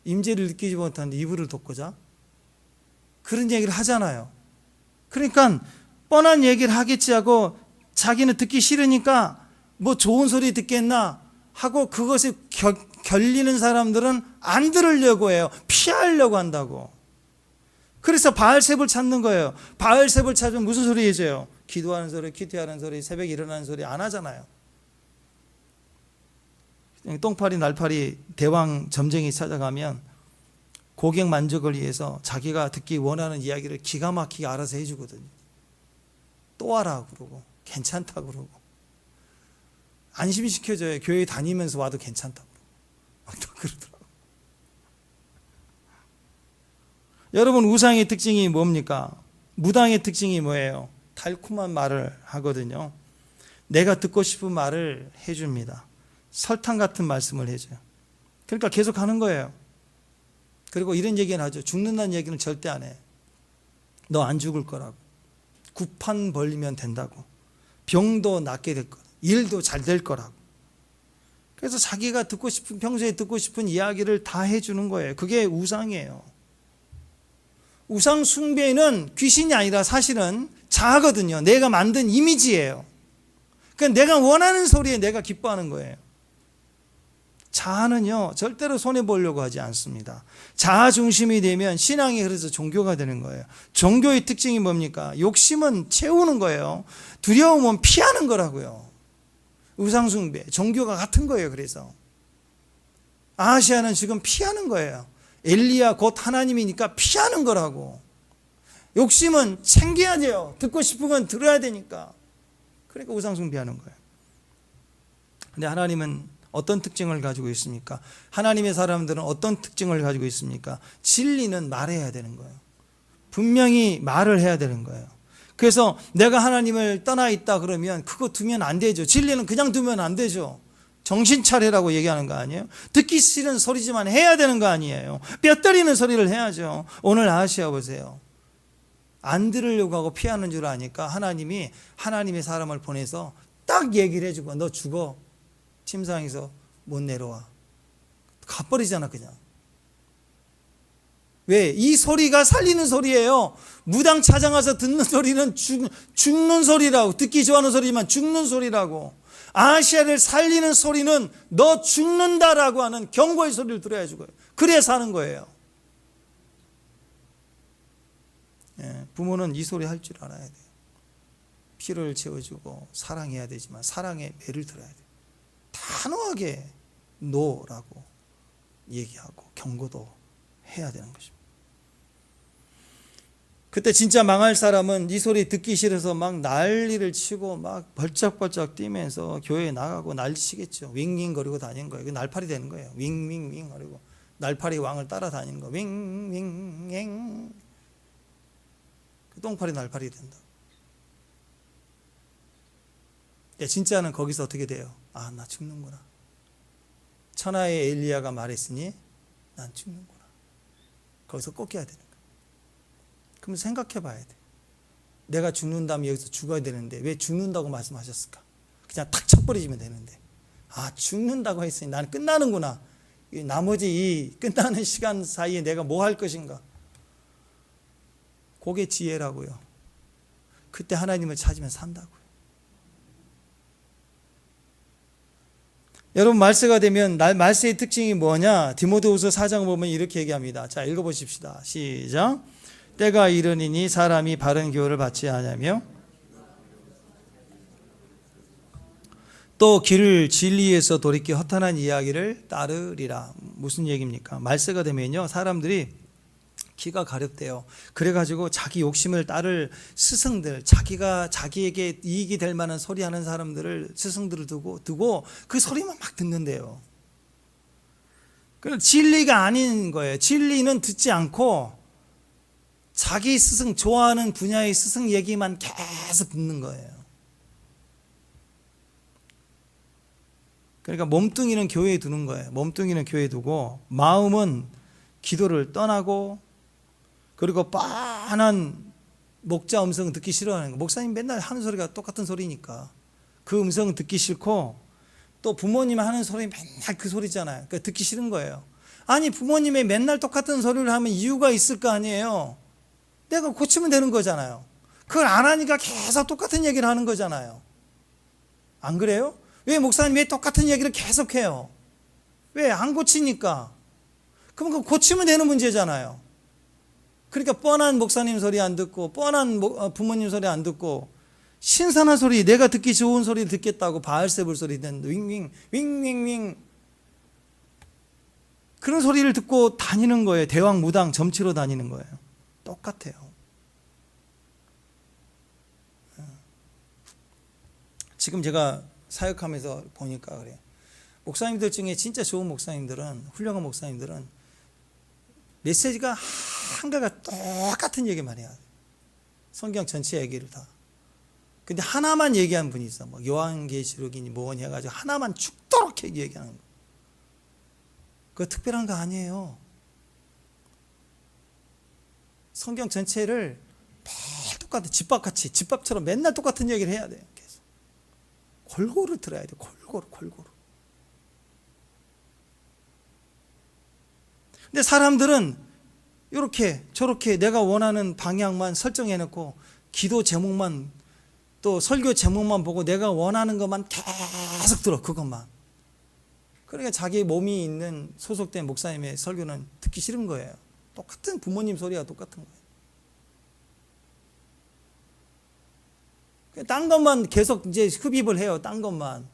A: 임재를 느끼지 못하는데 이불을 덮고 자? 그런 얘기를 하잖아요. 그러니까 뻔한 얘기를 하겠지 하고 자기는 듣기 싫으니까 뭐 좋은 소리 듣겠나 하고 그것에 결리는 사람들은 안 들으려고 해요. 피하려고 한다고. 그래서 바알셉을 찾는 거예요. 바알셉을 찾으면 무슨 소리 해줘요? 기도하는 소리, 큐티하는 소리, 새벽에 일어나는 소리 안 하잖아요. 똥파리 날파리 대왕 점쟁이 찾아가면 고객 만족을 위해서 자기가 듣기 원하는 이야기를 기가 막히게 알아서 해주거든요. 또 하라 그러고 괜찮다 그러고 안심시켜줘요. 교회 다니면서 와도 괜찮다 그러고 또 그러더라고요. 여러분, 우상의 특징이 뭡니까? 무당의 특징이 뭐예요? 달콤한 말을 하거든요. 내가 듣고 싶은 말을 해줍니다. 설탕 같은 말씀을 해줘요. 그러니까 계속 하는 거예요. 그리고 이런 얘기는 하죠. 죽는다는 얘기는 절대 안 해. 너 안 죽을 거라고. 구판 벌리면 된다고. 병도 낫게 될 거라고. 일도 잘 될 거라고. 그래서 자기가 듣고 싶은, 평소에 듣고 싶은 이야기를 다 해주는 거예요. 그게 우상이에요. 우상 숭배는 귀신이 아니라 사실은 자아거든요. 내가 만든 이미지예요. 그러니까 내가 원하는 소리에 내가 기뻐하는 거예요. 자아는요, 절대로 손해보려고 하지 않습니다. 자아 중심이 되면 신앙이 그래서 종교가 되는 거예요. 종교의 특징이 뭡니까? 욕심은 채우는 거예요. 두려움은 피하는 거라고요. 우상숭배, 종교가 같은 거예요. 그래서 아하시아는 지금 피하는 거예요. 엘리야 곧 하나님이니까 피하는 거라고. 욕심은 챙겨야 돼요. 듣고 싶은 건 들어야 되니까. 그러니까 우상숭배하는 거예요. 근데 하나님은 어떤 특징을 가지고 있습니까? 하나님의 사람들은 어떤 특징을 가지고 있습니까? 진리는 말해야 되는 거예요. 분명히 말을 해야 되는 거예요. 그래서 내가 하나님을 떠나 있다 그러면 그거 두면 안 되죠. 진리는 그냥 두면 안 되죠. 정신 차리라고 얘기하는 거 아니에요? 듣기 싫은 소리지만 해야 되는 거 아니에요? 뼈 때리는 소리를 해야죠. 오늘 아시아 보세요. 안 들으려고 하고 피하는 줄 아니까 하나님이 하나님의 사람을 보내서 딱 얘기를 해주고 너 죽어. 침상에서 못 내려와. 가버리잖아 그냥. 왜? 이 소리가 살리는 소리예요. 무당 찾아가서 듣는 소리는 죽는 소리라고. 듣기 좋아하는 소리지만 죽는 소리라고. 아시아를 살리는 소리는 너 죽는다라고 하는 경고의 소리를 들어야 죽어요. 그래야 사는 거예요. 예, 부모는 이 소리 할 줄 알아야 돼요. 피를 채워주고 사랑해야 되지만 사랑의 매를 들어야 돼요. 단호하게 노라고 얘기하고 경고도 해야 되는 것입니다. 그때 진짜 망할 사람은 이 소리 듣기 싫어서 막 난리를 치고 막 벌쩍벌쩍 뛰면서 교회에 나가고 난리치겠죠. 윙윙거리고 다니는 거예요. 날파리 되는 거예요. 윙윙윙 거리고 날파리 왕을 따라다니는 거. 윙윙윙. 그 똥파리 날파리 된다. 진짜는 거기서 어떻게 돼요? 아, 나 죽는구나. 천하의 엘리야가 말했으니 난 죽는구나. 거기서 꺾여야 되는 거야. 그럼 생각해 봐야 돼. 내가 죽는다면 여기서 죽어야 되는데 왜 죽는다고 말씀하셨을까? 그냥 탁 쳐버리면 되는데. 아, 죽는다고 했으니 나는 끝나는구나. 나머지 이 끝나는 시간 사이에 내가 뭐 할 것인가? 그게 지혜라고요. 그때 하나님을 찾으면 산다고요. 여러분 말세가 되면 말세의 특징이 뭐냐? 디모데후서 4장 보면 이렇게 얘기합니다. 자, 읽어보십시다. 시작. 때가 이르니니 사람이 바른 교훈을 받지 아니하며 또 길을 진리에서 돌이켜 허탄한 이야기를 따르리라. 무슨 얘기입니까? 말세가 되면요 사람들이 귀가 가렵대요. 그래가지고 자기 욕심을 따를 스승들, 자기에게 이익이 될 만한 소리 하는 사람들을 스승들을 두고 그 소리만 막 듣는데요. 그럼 진리가 아닌 거예요. 진리는 듣지 않고 자기 스승, 좋아하는 분야의 스승 얘기만 계속 듣는 거예요. 그러니까 몸뚱이는 교회에 두는 거예요. 몸뚱이는 교회에 두고 마음은 기도를 떠나고 그리고 뻔한 목자 음성 듣기 싫어하는 거. 목사님 맨날 하는 소리가 똑같은 소리니까 그 음성 듣기 싫고 또 부모님 하는 소리 맨날 그 소리잖아요. 그러니까 듣기 싫은 거예요. 아니 부모님이 맨날 똑같은 소리를 하면 이유가 있을 거 아니에요. 내가 고치면 되는 거잖아요. 그걸 안 하니까 계속 똑같은 얘기를 하는 거잖아요. 안 그래요? 왜 목사님 왜 똑같은 얘기를 계속해요? 왜? 안 고치니까. 그럼 그거 고치면 되는 문제잖아요. 그러니까 뻔한 목사님 소리 안 듣고 뻔한 부모님 소리 안 듣고 신선한 소리, 내가 듣기 좋은 소리 듣겠다고 바알세불 소리 듣는 윙윙 윙윙윙 그런 소리를 듣고 다니는 거예요. 대왕 무당 점치러 다니는 거예요. 똑같아요. 지금 제가 사역하면서 보니까 그래요. 목사님들 중에 진짜 좋은 목사님들은, 훌륭한 목사님들은 메시지가 한가가 똑같은 얘기만 해야 돼. 성경 전체 얘기를 다. 근데 하나만 얘기한 분이 있어. 뭐 요한계시록이니 뭐니 해가지고 하나만 죽도록 얘기하는 거. 그거 특별한 거 아니에요. 성경 전체를 매일 똑같은 집밥같이, 집밥처럼 맨날 똑같은 얘기를 해야 돼요. 계속. 골고루 들어야 돼요. 골고루. 근데 사람들은 이렇게 저렇게 내가 원하는 방향만 설정해놓고 기도 제목만 또 설교 제목만 보고 내가 원하는 것만 계속 들어, 그것만. 그러니까 자기 몸이 있는 소속된 목사님의 설교는 듣기 싫은 거예요. 똑같은 부모님 소리와 똑같은 거예요. 딴 것만 계속 이제 흡입을 해요. 딴 것만.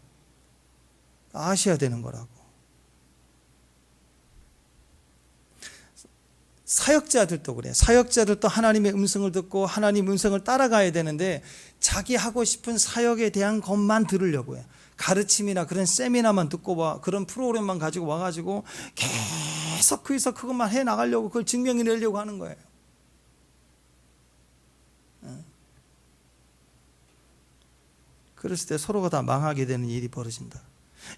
A: 아셔야 되는 거라고. 사역자들도 그래. 사역자들도 하나님의 음성을 듣고 하나님 음성을 따라가야 되는데 자기 하고 싶은 사역에 대한 것만 들으려고 해요. 가르침이나 그런 세미나만 듣고 와, 그런 프로그램만 가지고 와가지고 계속 거기서 그것만 해 나가려고, 그걸 증명해내려고 하는 거예요. 그랬을 때 서로가 다 망하게 되는 일이 벌어진다.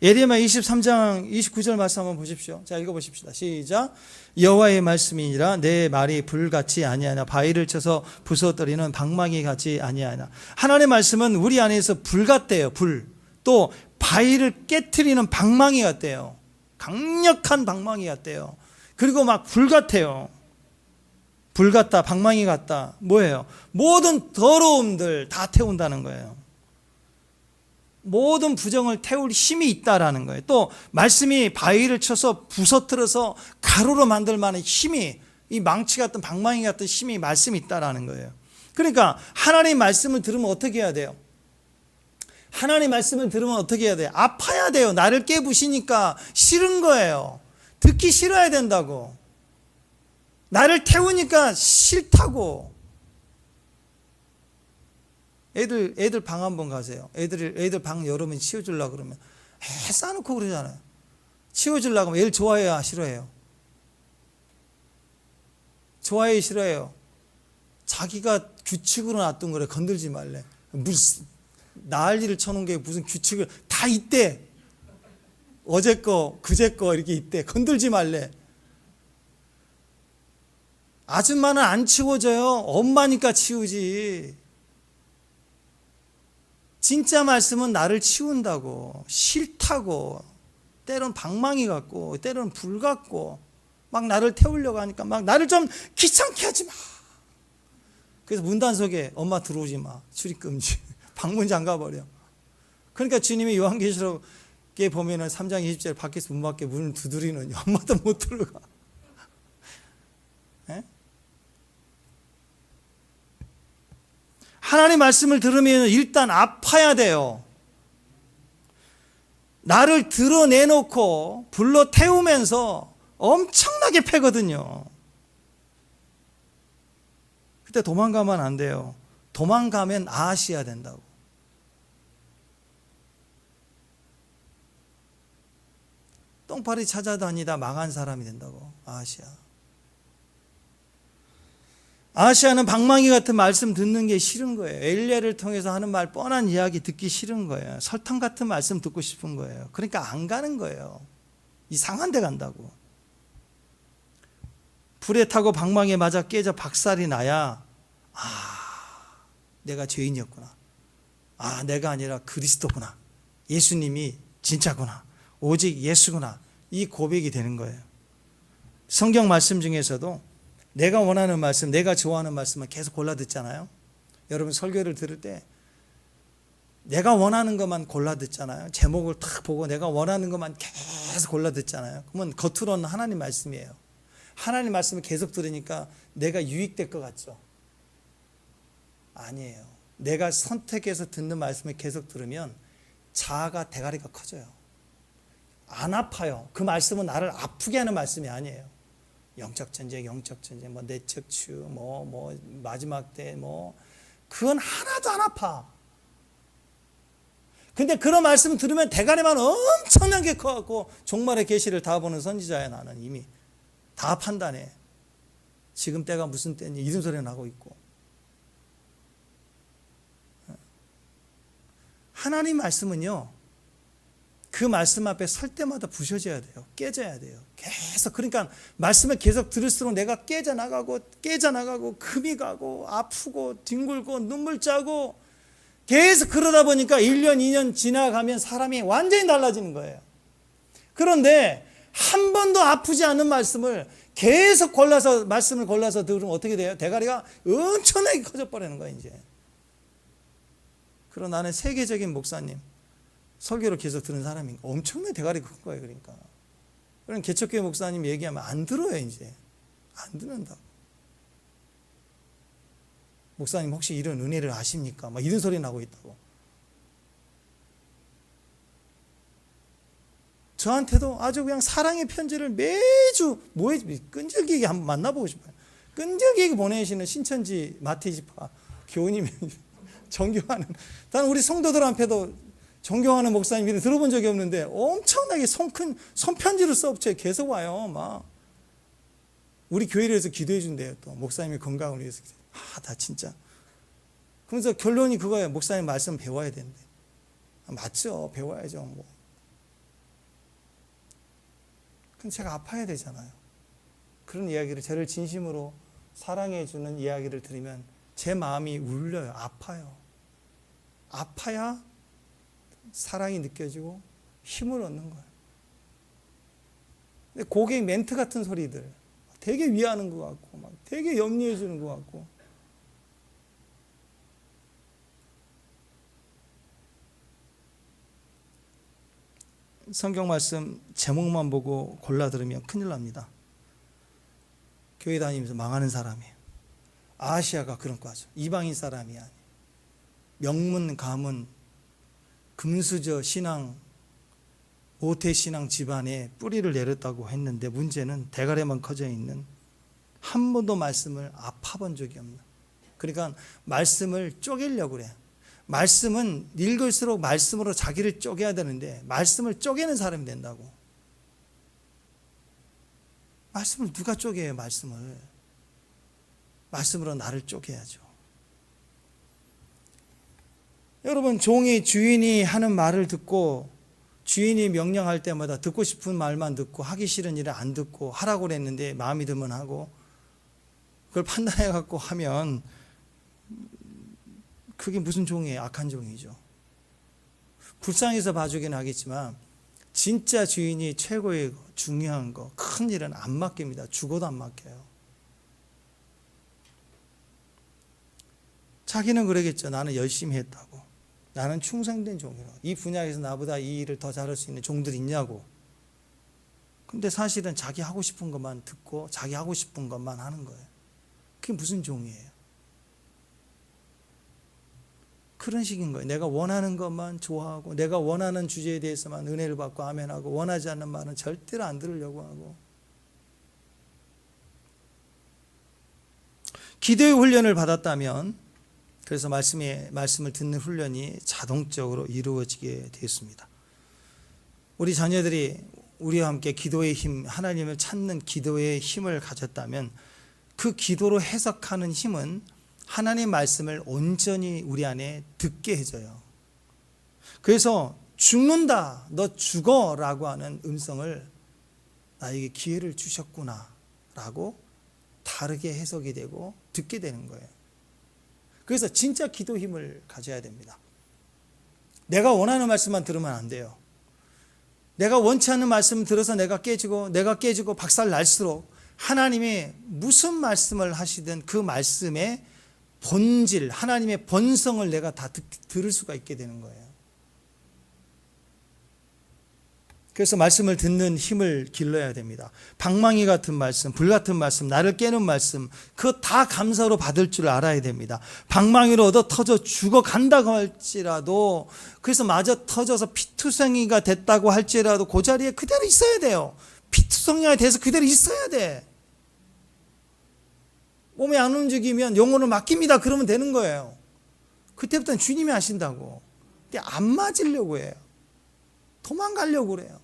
A: 예레미야 23장 29절 말씀 한번 보십시오. 자, 읽어보십시다. 시작. 여호와의 말씀이니라 내 말이 불같이 아니하나 바위를 쳐서 부서뜨리는 방망이 같이 아니하나. 하나님의 말씀은 우리 안에서 불 같대요. 불. 또 바위를 깨트리는 방망이 같대요. 강력한 방망이 같대요. 그리고 막 불 같아요. 불 같다, 방망이 같다. 뭐예요? 모든 더러움들 다 태운다는 거예요. 모든 부정을 태울 힘이 있다라는 거예요. 또 말씀이 바위를 쳐서 부서뜨려서 가루로 만들 만한 힘이, 이 망치 같은 방망이 같은 힘이 말씀이 있다라는 거예요. 그러니까 하나님 말씀을 들으면 어떻게 해야 돼요? 하나님 말씀을 들으면 어떻게 해야 돼요? 아파야 돼요. 나를 깨부시니까 싫은 거예요. 듣기 싫어야 된다고. 나를 태우니까 싫다고. 애들 방 한번 가세요. 애들 방 여름에 치워주려고 그러면 싸놓고 그러잖아요. 치워주려고 하면 애를 좋아해야 싫어해요? 좋아해야 싫어해요? 자기가 규칙으로 놔둔 거래. 건들지 말래. 무슨 난리를 쳐놓은 게 무슨 규칙을 다 있대. 어제 거 그제 거 이렇게 있대. 건들지 말래. 아줌마는 안 치워져요. 엄마니까 치우지. 진짜 말씀은 나를 치운다고. 싫다고. 때론 방망이 같고 때론 불 같고 막 나를 태우려고 하니까 막 나를 좀 귀찮게 하지 마. 그래서 문단속에 엄마 들어오지 마. 출입금지. 방문 잠가버려. 그러니까 주님이 요한계시록에 보면은 3장 20절 밖에서 문 밖에 문을 두드리는 엄마도 못 들어가. 에? 하나님 말씀을 들으면 일단 아파야 돼요. 나를 드러내놓고 불러 태우면서 엄청나게 패거든요. 그때 도망가면 안 돼요. 도망가면 아시아야 된다고. 똥파리 찾아다니다 망한 사람이 된다고. 아시아는 방망이 같은 말씀 듣는 게 싫은 거예요. 엘리야를 통해서 하는 말 뻔한 이야기 듣기 싫은 거예요. 설탕 같은 말씀 듣고 싶은 거예요. 그러니까 안 가는 거예요. 이상한 데 간다고. 불에 타고 방망이에 맞아 깨져 박살이 나야 내가 죄인이었구나. 내가 아니라 그리스도구나. 예수님이 진짜구나. 오직 예수구나. 이 고백이 되는 거예요. 성경 말씀 중에서도 내가 원하는 말씀, 내가 좋아하는 말씀을 계속 골라 듣잖아요. 여러분 설교를 들을 때 내가 원하는 것만 골라 듣잖아요. 제목을 탁 보고 내가 원하는 것만 계속 골라 듣잖아요. 그러면 겉으로는 하나님 말씀이에요. 하나님 말씀을 계속 들으니까 내가 유익될 것 같죠? 아니에요. 내가 선택해서 듣는 말씀을 계속 들으면 자아가 대가리가 커져요. 안 아파요. 그 말씀은 나를 아프게 하는 말씀이 아니에요. 영적 전쟁, 뭐 내적 치유, 뭐 마지막 때 그건 하나도 안 아파. 근데 그런 말씀 들으면 대가리만 엄청나게 커갖고 종말의 계시를 다 보는 선지자야. 나는 이미 다 판단해. 지금 때가 무슨 때인지 이런 소리가 나고 있고. 하나님 말씀은요, 그 말씀 앞에 설 때마다 부셔져야 돼요. 깨져야 돼요. 계속. 그러니까 말씀을 계속 들을수록 내가 깨져나가고 금이 가고 아프고 뒹굴고 눈물 짜고 계속 그러다 보니까 1년 2년 지나가면 사람이 완전히 달라지는 거예요. 그런데 한 번도 아프지 않은 말씀을 계속 말씀을 골라서 들으면 어떻게 돼요? 대가리가 엄청나게 커져버리는 거예요. 이제 그러나 나는 세계적인 목사님 설교를 계속 듣는 사람인 거 엄청나게 대가리 큰 거예요. 그러니까 그런 개척교회 목사님 얘기하면 안 들어요. 이제 안 듣는다고. 목사님 혹시 이런 은혜를 아십니까? 막 이런 소리 나고 있다고. 저한테도 아주 그냥 사랑의 편지를 매주 끈질기게 한번 만나보고 싶어요. 끈질기게 보내시는 신천지 마태지파 교우님이 존경하는, 나는 우리 성도들한테도 존경하는 목사님이 들어본 적이 없는데 엄청나게 손큰 손편지를 써붙여요. 계속 와요. 막 우리 교회를 위해서 기도해 준대요. 또 목사님의 건강을 위해서. 나 진짜. 그래서 결론이 그거예요. 목사님 말씀 배워야 된대. 맞죠. 배워야죠. 뭐. 그럼 제가 아파야 되잖아요. 그런 이야기를, 저를 진심으로 사랑해 주는 이야기를 들으면 제 마음이 울려요. 아파요. 아파야 사랑이 느껴지고 힘을 얻는 거예요. 근데 고객 멘트 같은 소리들, 되게 위하는 것 같고, 막 되게 염려해 주는 것 같고. 성경 말씀 제목만 보고 골라 들으면 큰일 납니다. 교회 다니면서 망하는 사람이에요. 아시아가 그런 과죠. 이방인 사람이 아니에요. 명문 가문 금수저 신앙 모태 신앙 집안에 뿌리를 내렸다고 했는데 문제는 대가리만 커져 있는, 한 번도 말씀을 아파본 적이 없는, 그러니까 말씀을 쪼개려고 그래. 말씀은 읽을수록 말씀으로 자기를 쪼개야 되는데 말씀을 쪼개는 사람이 된다고. 말씀을 누가 쪼개요? 말씀으로 나를 쪼개야죠. 여러분, 종이 주인이 하는 말을 듣고, 주인이 명령할 때마다 듣고 싶은 말만 듣고 하기 싫은 일을 안 듣고 하라고 그랬는데 마음이 들면 하고, 그걸 판단해 갖고 하면 그게 무슨 종이에요? 악한 종이죠. 불쌍해서 봐주긴 하겠지만 진짜 주인이 최고의 중요한 거, 큰 일은 안 맡깁니다. 죽어도 안 맡겨요. 자기는 그러겠죠. 나는 열심히 했다고. 나는 충성된 종이라고. 이 분야에서 나보다 이 일을 더 잘할 수 있는 종들이 있냐고. 근데 사실은 자기 하고 싶은 것만 듣고 자기 하고 싶은 것만 하는 거예요. 그게 무슨 종이에요? 그런 식인 거예요. 내가 원하는 것만 좋아하고 내가 원하는 주제에 대해서만 은혜를 받고 아멘하고, 원하지 않는 말은 절대로 안 들으려고 하고. 기도의 훈련을 받았다면, 그래서 말씀을 듣는 훈련이 자동적으로 이루어지게 되었습니다. 우리 자녀들이 우리와 함께 기도의 힘, 하나님을 찾는 기도의 힘을 가졌다면 그 기도로 해석하는 힘은 하나님의 말씀을 온전히 우리 안에 듣게 해줘요. 그래서 죽는다, 너 죽어라고 하는 음성을 나에게 기회를 주셨구나 라고 다르게 해석이 되고 듣게 되는 거예요. 그래서 진짜 기도 힘을 가져야 됩니다. 내가 원하는 말씀만 들으면 안 돼요. 내가 원치 않는 말씀 들어서 내가 깨지고 박살 날수록 하나님이 무슨 말씀을 하시든 그 말씀의 본질, 하나님의 본성을 내가 다 들을 수가 있게 되는 거예요. 그래서 말씀을 듣는 힘을 길러야 됩니다. 방망이 같은 말씀, 불 같은 말씀, 나를 깨는 말씀, 그거 다 감사로 받을 줄 알아야 됩니다. 방망이로 얻어 터져 죽어간다고 할지라도, 그래서 마저 터져서 피투성이가 됐다고 할지라도 그 자리에 그대로 있어야 돼요. 피투성이가 돼서 그대로 있어야 돼. 몸이 안 움직이면 영혼을 맡깁니다. 그러면 되는 거예요. 그때부터는 주님이 하신다고. 근데 안 맞으려고 해요. 도망가려고 그래요.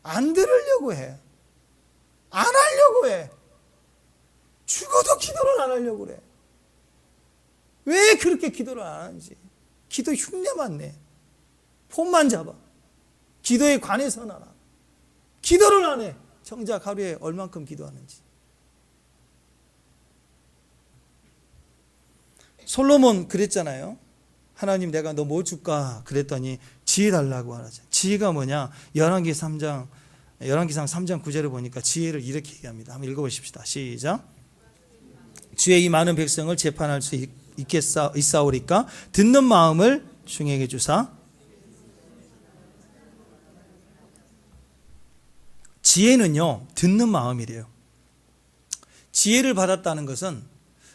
A: 안 들으려고 해. 안 하려고 해. 죽어도 기도를 안 하려고 그래. 왜 그렇게 기도를 안 하는지. 기도 흉내만 내. 폰만 잡아. 기도에 관해서는 안 하고. 기도를 안 해. 정작 하루에 얼만큼 기도하는지. 솔로몬 그랬잖아요. 하나님 내가 너 뭐 줄까? 그랬더니 지혜 달라고 하죠. 지혜가 뭐냐? 열왕기상 3장 9절을 보니까 지혜를 이렇게 얘기합니다. 한번 읽어보십시다. 시작. 주의 이 많은 백성을 재판할 수 있사오리까 듣는 마음을 중에게 주사. 지혜는요, 듣는 마음이래요. 지혜를 받았다는 것은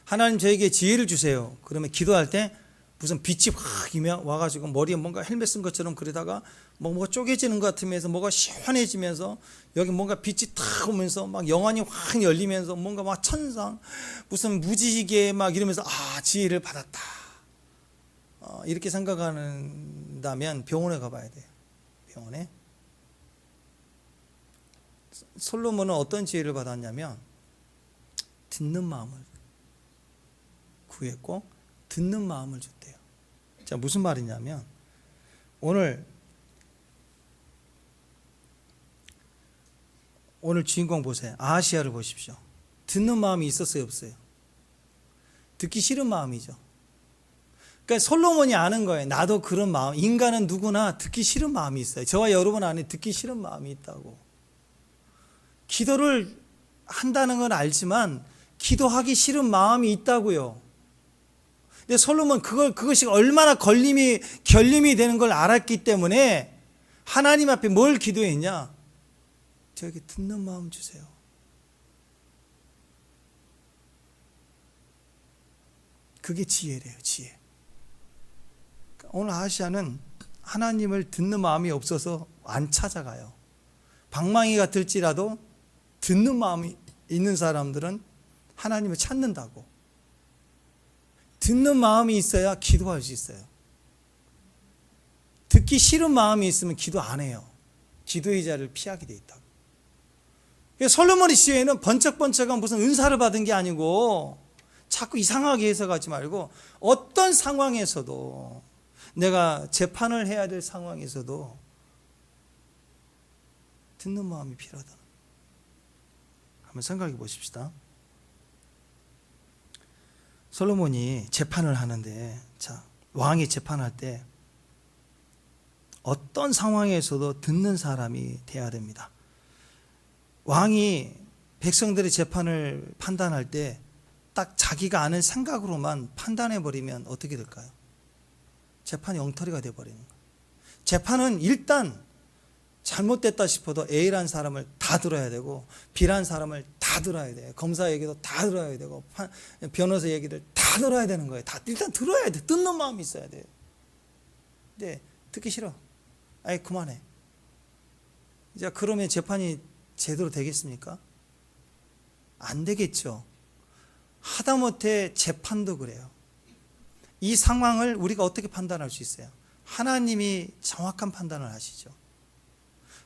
A: 하나님 저에게 지혜를 주세요. 그러면 기도할 때 무슨 빛이 확 와가지고 머리에 뭔가 헬멧 쓴 것처럼 그러다가 뭐가 쪼개지는 것 같으면서 뭐가 시원해지면서 여기 뭔가 빛이 탁 오면서 막 영안이 확 열리면서 뭔가 막 천상 무슨 무지개 막 이러면서 지혜를 받았다. 이렇게 생각한다면 병원에 가봐야 돼요. 병원에. 솔로몬은 어떤 지혜를 받았냐면 듣는 마음을 구했고 듣는 마음을 줬대요. 자, 무슨 말이냐면 오늘 주인공 보세요. 아하시야를 보십시오. 듣는 마음이 있었어요, 없어요? 듣기 싫은 마음이죠. 그러니까 솔로몬이 아는 거예요. 나도 그런 마음. 인간은 누구나 듣기 싫은 마음이 있어요. 저와 여러분 안에 듣기 싫은 마음이 있다고. 기도를 한다는 건 알지만 기도하기 싫은 마음이 있다고요. 근데 솔로몬 그것이 얼마나 결림이 되는 걸 알았기 때문에 하나님 앞에 뭘 기도했냐? 저에게 듣는 마음 주세요. 그게 지혜래요, 지혜. 오늘 아하시야는 하나님을 듣는 마음이 없어서 안 찾아가요. 방망이가 들지라도 듣는 마음이 있는 사람들은 하나님을 찾는다고. 듣는 마음이 있어야 기도할 수 있어요. 듣기 싫은 마음이 있으면 기도 안 해요. 기도의 자리를 피하게 돼 있다고. 솔로몬의 지혜는 번쩍번쩍한 무슨 은사를 받은 게 아니고 자꾸 이상하게 해석하지 말고 어떤 상황에서도 내가 재판을 해야 될 상황에서도 듣는 마음이 필요하다. 한번 생각해 보십시다. 솔로몬이 재판을 하는데, 자, 왕이 재판할 때 어떤 상황에서도 듣는 사람이 돼야 됩니다. 왕이 백성들의 재판을 판단할 때 딱 자기가 아는 생각으로만 판단해 버리면 어떻게 될까요? 재판이 엉터리가 돼 버리는 거예요. 재판은 일단 잘못됐다 싶어도 A라는 사람을 다 들어야 되고 B라는 사람을 다 들어야 돼요. 검사 얘기도 다 들어야 되고 변호사 얘기를 다 들어야 되는 거예요. 다 일단 들어야 돼. 듣는 마음이 있어야 돼요. 근데 듣기 싫어. 아이 그만해. 이제 그러면 재판이 제대로 되겠습니까? 안 되겠죠. 하다못해 재판도 그래요. 이 상황을 우리가 어떻게 판단할 수 있어요? 하나님이 정확한 판단을 하시죠.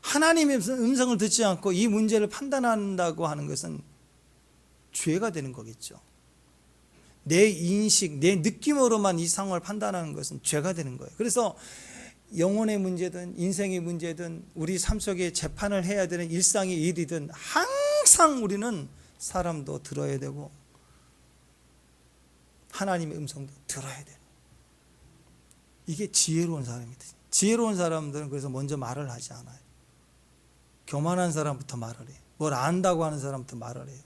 A: 하나님의 음성을 듣지 않고 이 문제를 판단한다고 하는 것은 죄가 되는 거겠죠. 내 인식, 내 느낌으로만 이 상황을 판단하는 것은 죄가 되는 거예요. 그래서 영혼의 문제든 인생의 문제든 우리 삶 속에 재판을 해야 되는 일상의 일이든 항상 우리는 사람도 들어야 되고 하나님의 음성도 들어야 돼요. 이게 지혜로운 사람이다. 지혜로운 사람들은 그래서 먼저 말을 하지 않아요. 교만한 사람부터 말을 해요. 뭘 안다고 하는 사람부터 말을 해요.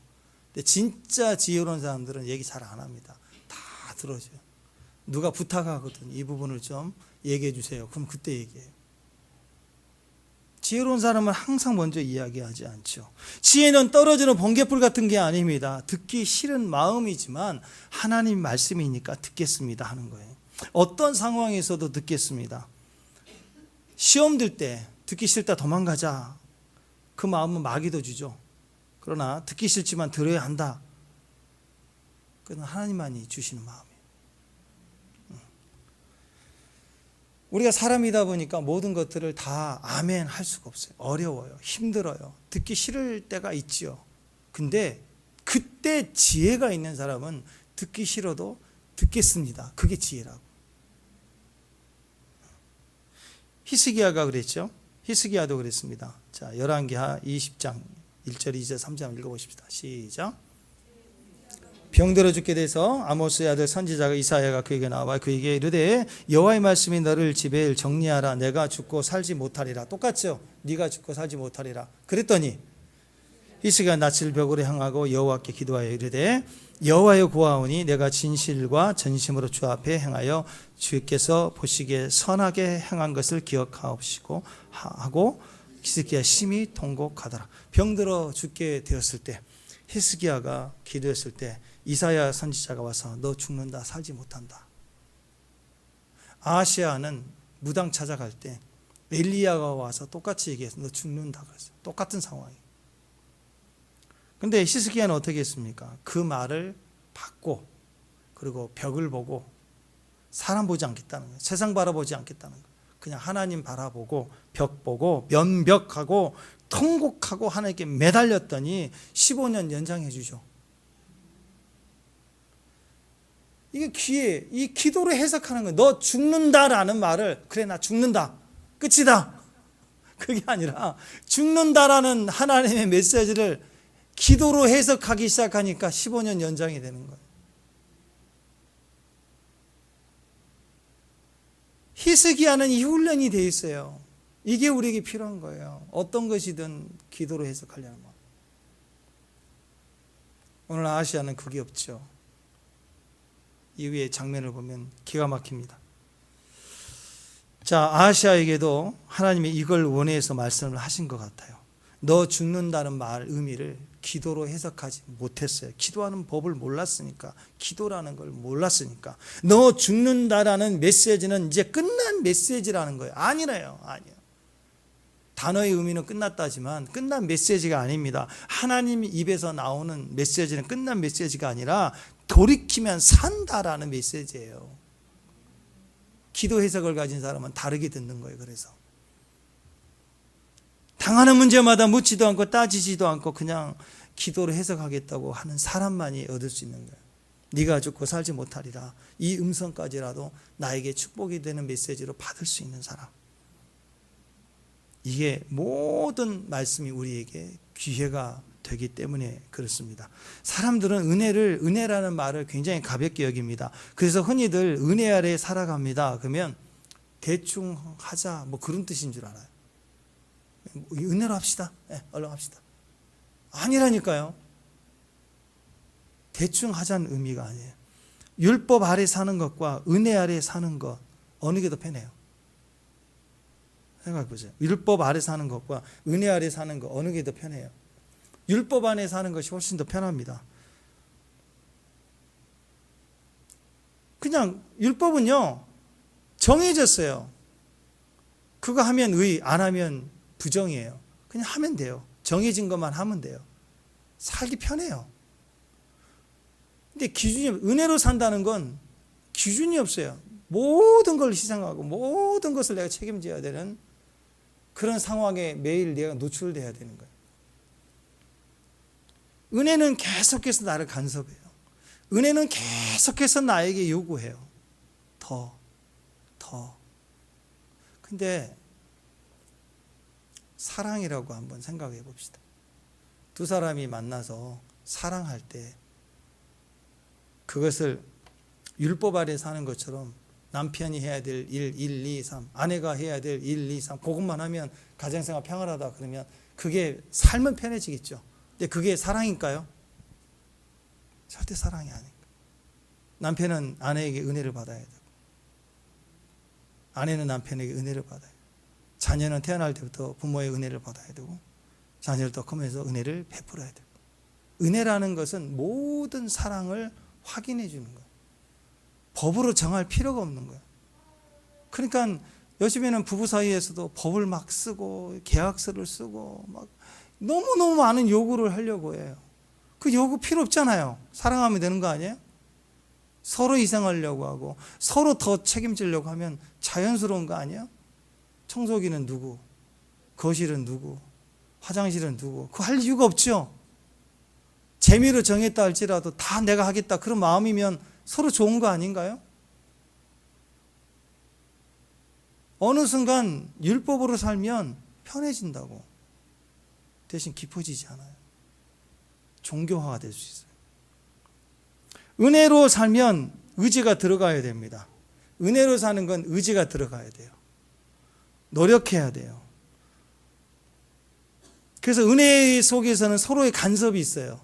A: 근데 진짜 지혜로운 사람들은 얘기 잘 안 합니다. 다 들어줘요. 누가 부탁하거든. 이 부분을 좀 얘기해 주세요. 그럼 그때 얘기해요. 지혜로운 사람은 항상 먼저 이야기하지 않죠. 지혜는 떨어지는 번개불 같은 게 아닙니다. 듣기 싫은 마음이지만 하나님 말씀이니까 듣겠습니다 하는 거예요. 어떤 상황에서도 듣겠습니다. 시험 들 때 듣기 싫다 도망가자. 그 마음은 마귀도 주죠. 그러나 듣기 싫지만 들어야 한다. 그건 하나님만이 주시는 마음이에요. 우리가 사람이다 보니까 모든 것들을 다 아멘 할 수가 없어요. 어려워요. 힘들어요. 듣기 싫을 때가 있지요. 근데 그때 지혜가 있는 사람은 듣기 싫어도 듣겠습니다. 그게 지혜라고. 히스기야가 그랬죠. 히스기야도 그랬습니다. 자, 열왕기하 20장 1절 2절 3절 한번 읽어보십시다. 시작. 병들어 죽게 돼서 아모스의 아들 선지자가 이사야가 그에게 나와 그에게 이르되 여호와의 말씀이 너를 지배일 정리하라. 내가 죽고 살지 못하리라. 똑같죠. 네가 죽고 살지 못하리라. 그랬더니 히스기야가 낯을 벽으로 향하고 여호와께 기도하여 이르되 여호와여 구하오니 내가 진실과 전심으로 주 앞에 행하여 주께서 보시기에 선하게 행한 것을 기억하옵시고 하고 히스기야 심히 통곡하더라. 병들어 죽게 되었을 때 히스기야가 기도했을 때 이사야 선지자가 와서 너 죽는다, 살지 못한다. 아하시야는 무당 찾아갈 때 엘리야가 와서 똑같이 얘기해서 너 죽는다 그랬어요. 똑같은 상황이. 근데 히스기야는 어떻게 했습니까? 그 말을 받고 그리고 벽을 보고 사람 보지 않겠다는 거예요. 세상 바라보지 않겠다는 거예요. 그냥 하나님 바라보고 벽 보고 면벽하고 통곡하고 하나님께 매달렸더니 15년 연장해 주죠. 이게 귀에 이 기도로 해석하는 거예요. 너 죽는다라는 말을 그래 나 죽는다 끝이다 그게 아니라 죽는다라는 하나님의 메시지를 기도로 해석하기 시작하니까 15년 연장이 되는 거예요. 히스기야는 이 훈련이 돼 있어요. 이게 우리에게 필요한 거예요. 어떤 것이든 기도로 해석하려는 마음. 오늘 아하시야는 그게 없죠. 이후의 장면을 보면 기가 막힙니다. 자, 아하시야에게도 하나님이 이걸 원해서 말씀을 하신 것 같아요. 너 죽는다는 말 의미를 기도로 해석하지 못했어요. 기도하는 법을 몰랐으니까, 기도라는 걸 몰랐으니까. 너 죽는다라는 메시지는 이제 끝난 메시지라는 거예요. 아니래요. 아니에요. 단어의 의미는 끝났다지만 끝난 메시지가 아닙니다. 하나님 입에서 나오는 메시지는 끝난 메시지가 아니라 돌이키면 산다라는 메시지예요. 기도 해석을 가진 사람은 다르게 듣는 거예요. 그래서 당하는 문제마다 묻지도 않고 따지지도 않고 그냥 기도로 해석하겠다고 하는 사람만이 얻을 수 있는 거예요. 네가 죽고 살지 못하리라. 이 음성까지라도 나에게 축복이 되는 메시지로 받을 수 있는 사람. 이게 모든 말씀이 우리에게 기회가 되기 때문에 그렇습니다. 사람들은 은혜라는 말을 굉장히 가볍게 여깁니다. 그래서 흔히들 은혜 아래 살아갑니다. 그러면 대충 하자 뭐 그런 뜻인 줄 알아요. 은혜로 합시다. 네, 얼른 합시다. 아니라니까요. 대충 하자는 의미가 아니에요. 율법 아래 사는 것과 은혜 아래 사는 것 어느 게 더 편해요? 생각해 보세요. 율법 아래 사는 것과 은혜 아래 사는 것 어느 게 더 편해요? 율법 안에 사는 것이 훨씬 더 편합니다. 그냥 율법은요 정해졌어요. 그거 하면 의, 안 하면 부정이에요. 그냥 하면 돼요. 정해진 것만 하면 돼요. 살기 편해요. 근데 기준이, 은혜로 산다는 건 기준이 없어요. 모든 걸 희생하고 모든 것을 내가 책임져야 되는 그런 상황에 매일 내가 노출돼야 되는 거예요. 은혜는 계속해서 나를 간섭해요. 은혜는 계속해서 나에게 요구해요. 더. 근데 사랑이라고 한번 생각해 봅시다. 두 사람이 만나서 사랑할 때 그것을 율법 아래 사는 것처럼 남편이 해야 될 1, 2, 3, 아내가 해야 될 1, 2, 3 그것만 하면 가정생활 평안하다 그러면 그게 삶은 편해지겠죠. 근데 그게 사랑일까요? 절대 사랑이 아닙니다. 남편은 아내에게 은혜를 받아야 되고 아내는 남편에게 은혜를 받아야 돼요. 자녀는 태어날 때부터 부모의 은혜를 받아야 되고 자녀를 더 크면서 은혜를 베풀어야 되고 은혜라는 것은 모든 사랑을 확인해 주는 거예요. 법으로 정할 필요가 없는 거예요. 그러니까 요즘에는 부부 사이에서도 법을 막 쓰고 계약서를 쓰고 막 너무너무 많은 요구를 하려고 해요. 그 요구 필요 없잖아요. 사랑하면 되는 거 아니에요? 서로 희생하려고 하고 서로 더 책임지려고 하면 자연스러운 거 아니에요? 청소기는 누구? 거실은 누구? 화장실은 누구? 그거 할 이유가 없죠. 재미로 정했다 할지라도 다 내가 하겠다 그런 마음이면 서로 좋은 거 아닌가요? 어느 순간 율법으로 살면 편해진다고. 대신 깊어지지 않아요. 종교화가 될 수 있어요. 은혜로 살면 의지가 들어가야 됩니다. 은혜로 사는 건 의지가 들어가야 돼요. 노력해야 돼요. 그래서 은혜 속에서는 서로의 간섭이 있어요.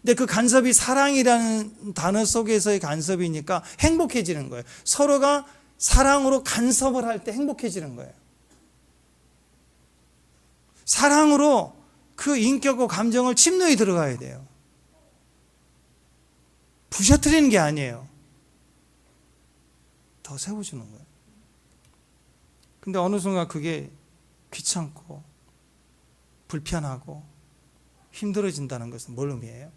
A: 근데 그 간섭이 사랑이라는 단어 속에서의 간섭이니까 행복해지는 거예요. 서로가 사랑으로 간섭을 할 때 행복해지는 거예요. 사랑으로 그 인격과 감정을 침노에 들어가야 돼요. 부셔뜨리는 게 아니에요. 더 세워주는 거예요. 근데 어느 순간 그게 귀찮고 불편하고 힘들어진다는 것은 뭘 의미해요?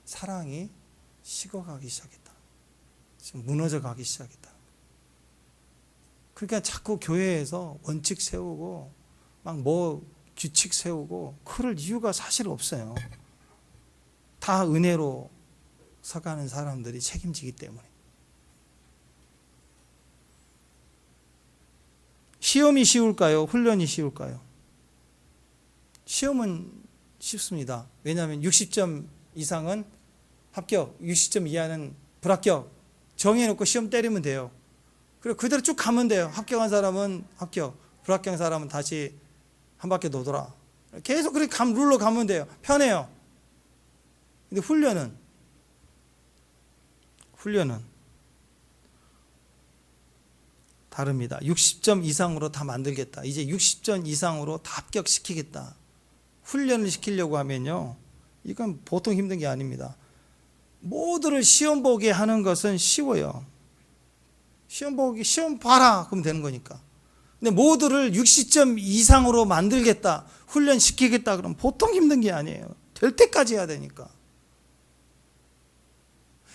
A: 사랑이 식어가기 시작했다. 지금 무너져 가기 시작했다. 그러니까 자꾸 교회에서 원칙 세우고 막 뭐 규칙 세우고 그럴 이유가 사실 없어요. 다 은혜로 서가는 사람들이 책임지기 때문에. 시험이 쉬울까요? 훈련이 쉬울까요? 시험은 쉽습니다. 왜냐하면 60점 이상은 합격, 60점 이하는 불합격 정해놓고 시험 때리면 돼요. 그리고 그대로 쭉 가면 돼요. 합격한 사람은 합격, 불합격한 사람은 다시 한 바퀴 더 돌아. 계속 그렇게 룰로 가면 돼요. 편해요. 근데 훈련은 다릅니다. 60점 이상으로 다 만들겠다. 이제 60점 이상으로 다 합격시키겠다. 훈련을 시키려고 하면요, 이건 보통 힘든 게 아닙니다. 모두를 시험 보게 하는 것은 쉬워요. 시험 봐라 그러면 되는 거니까. 근데 모두를 60점 이상으로 만들겠다, 훈련시키겠다 그러면 보통 힘든 게 아니에요. 될 때까지 해야 되니까.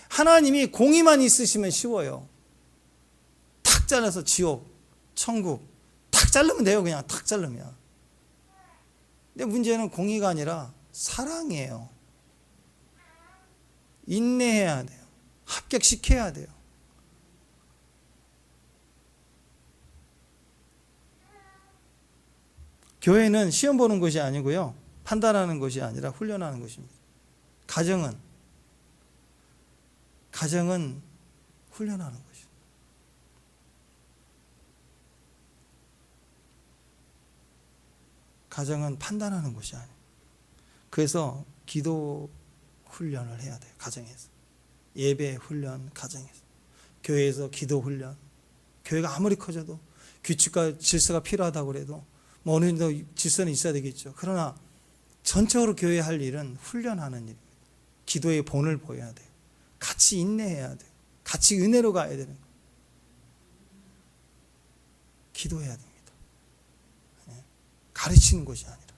A: 하나님이 공의만 있으시면 쉬워요. 탁 잘라서 지옥, 천국 탁 자르면 돼요. 그냥 탁 자르면. 근데 문제는 공의가 아니라 사랑이에요. 인내해야 돼요. 합격시켜야 돼요. 교회는 시험 보는 것이 아니고요, 판단하는 것이 아니라 훈련하는 것입니다. 가정은 훈련하는 것이죠. 가정은 판단하는 것이 아니에요. 그래서 기도 훈련을 해야 돼요. 가정에서. 예배 훈련 가정에서. 교회에서 기도 훈련. 교회가 아무리 커져도 규칙과 질서가 필요하다고 해도 뭐 어느 정도 질서는 있어야 되겠죠. 그러나 전적으로 교회 할 일은 훈련하는 일입니다. 기도의 본을 보여야 돼요. 같이 인내해야 돼요. 같이 은혜로 가야 되는 거예요. 기도해야 됩니다. 가르치는 것이 아니라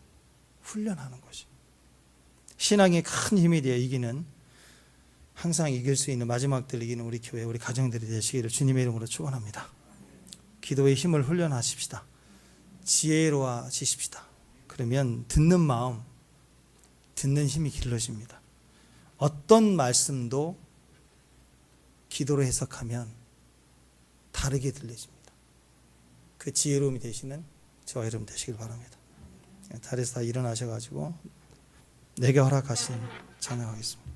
A: 훈련하는 것이. 신앙의 큰 힘이 되어 이기는, 항상 이길 수 있는, 마지막 때 이기는 우리 교회, 우리 가정들이 되시기를 주님의 이름으로 축원합니다. 기도의 힘을 훈련하십시다. 지혜로워지십시다. 그러면 듣는 마음, 듣는 힘이 길러집니다. 어떤 말씀도 기도로 해석하면 다르게 들려집니다. 그 지혜로움이 되시는 저와 여러분 되시길 바랍니다. 자리에서 다 일어나셔가지고 내게 허락하신 찬양하겠습니다.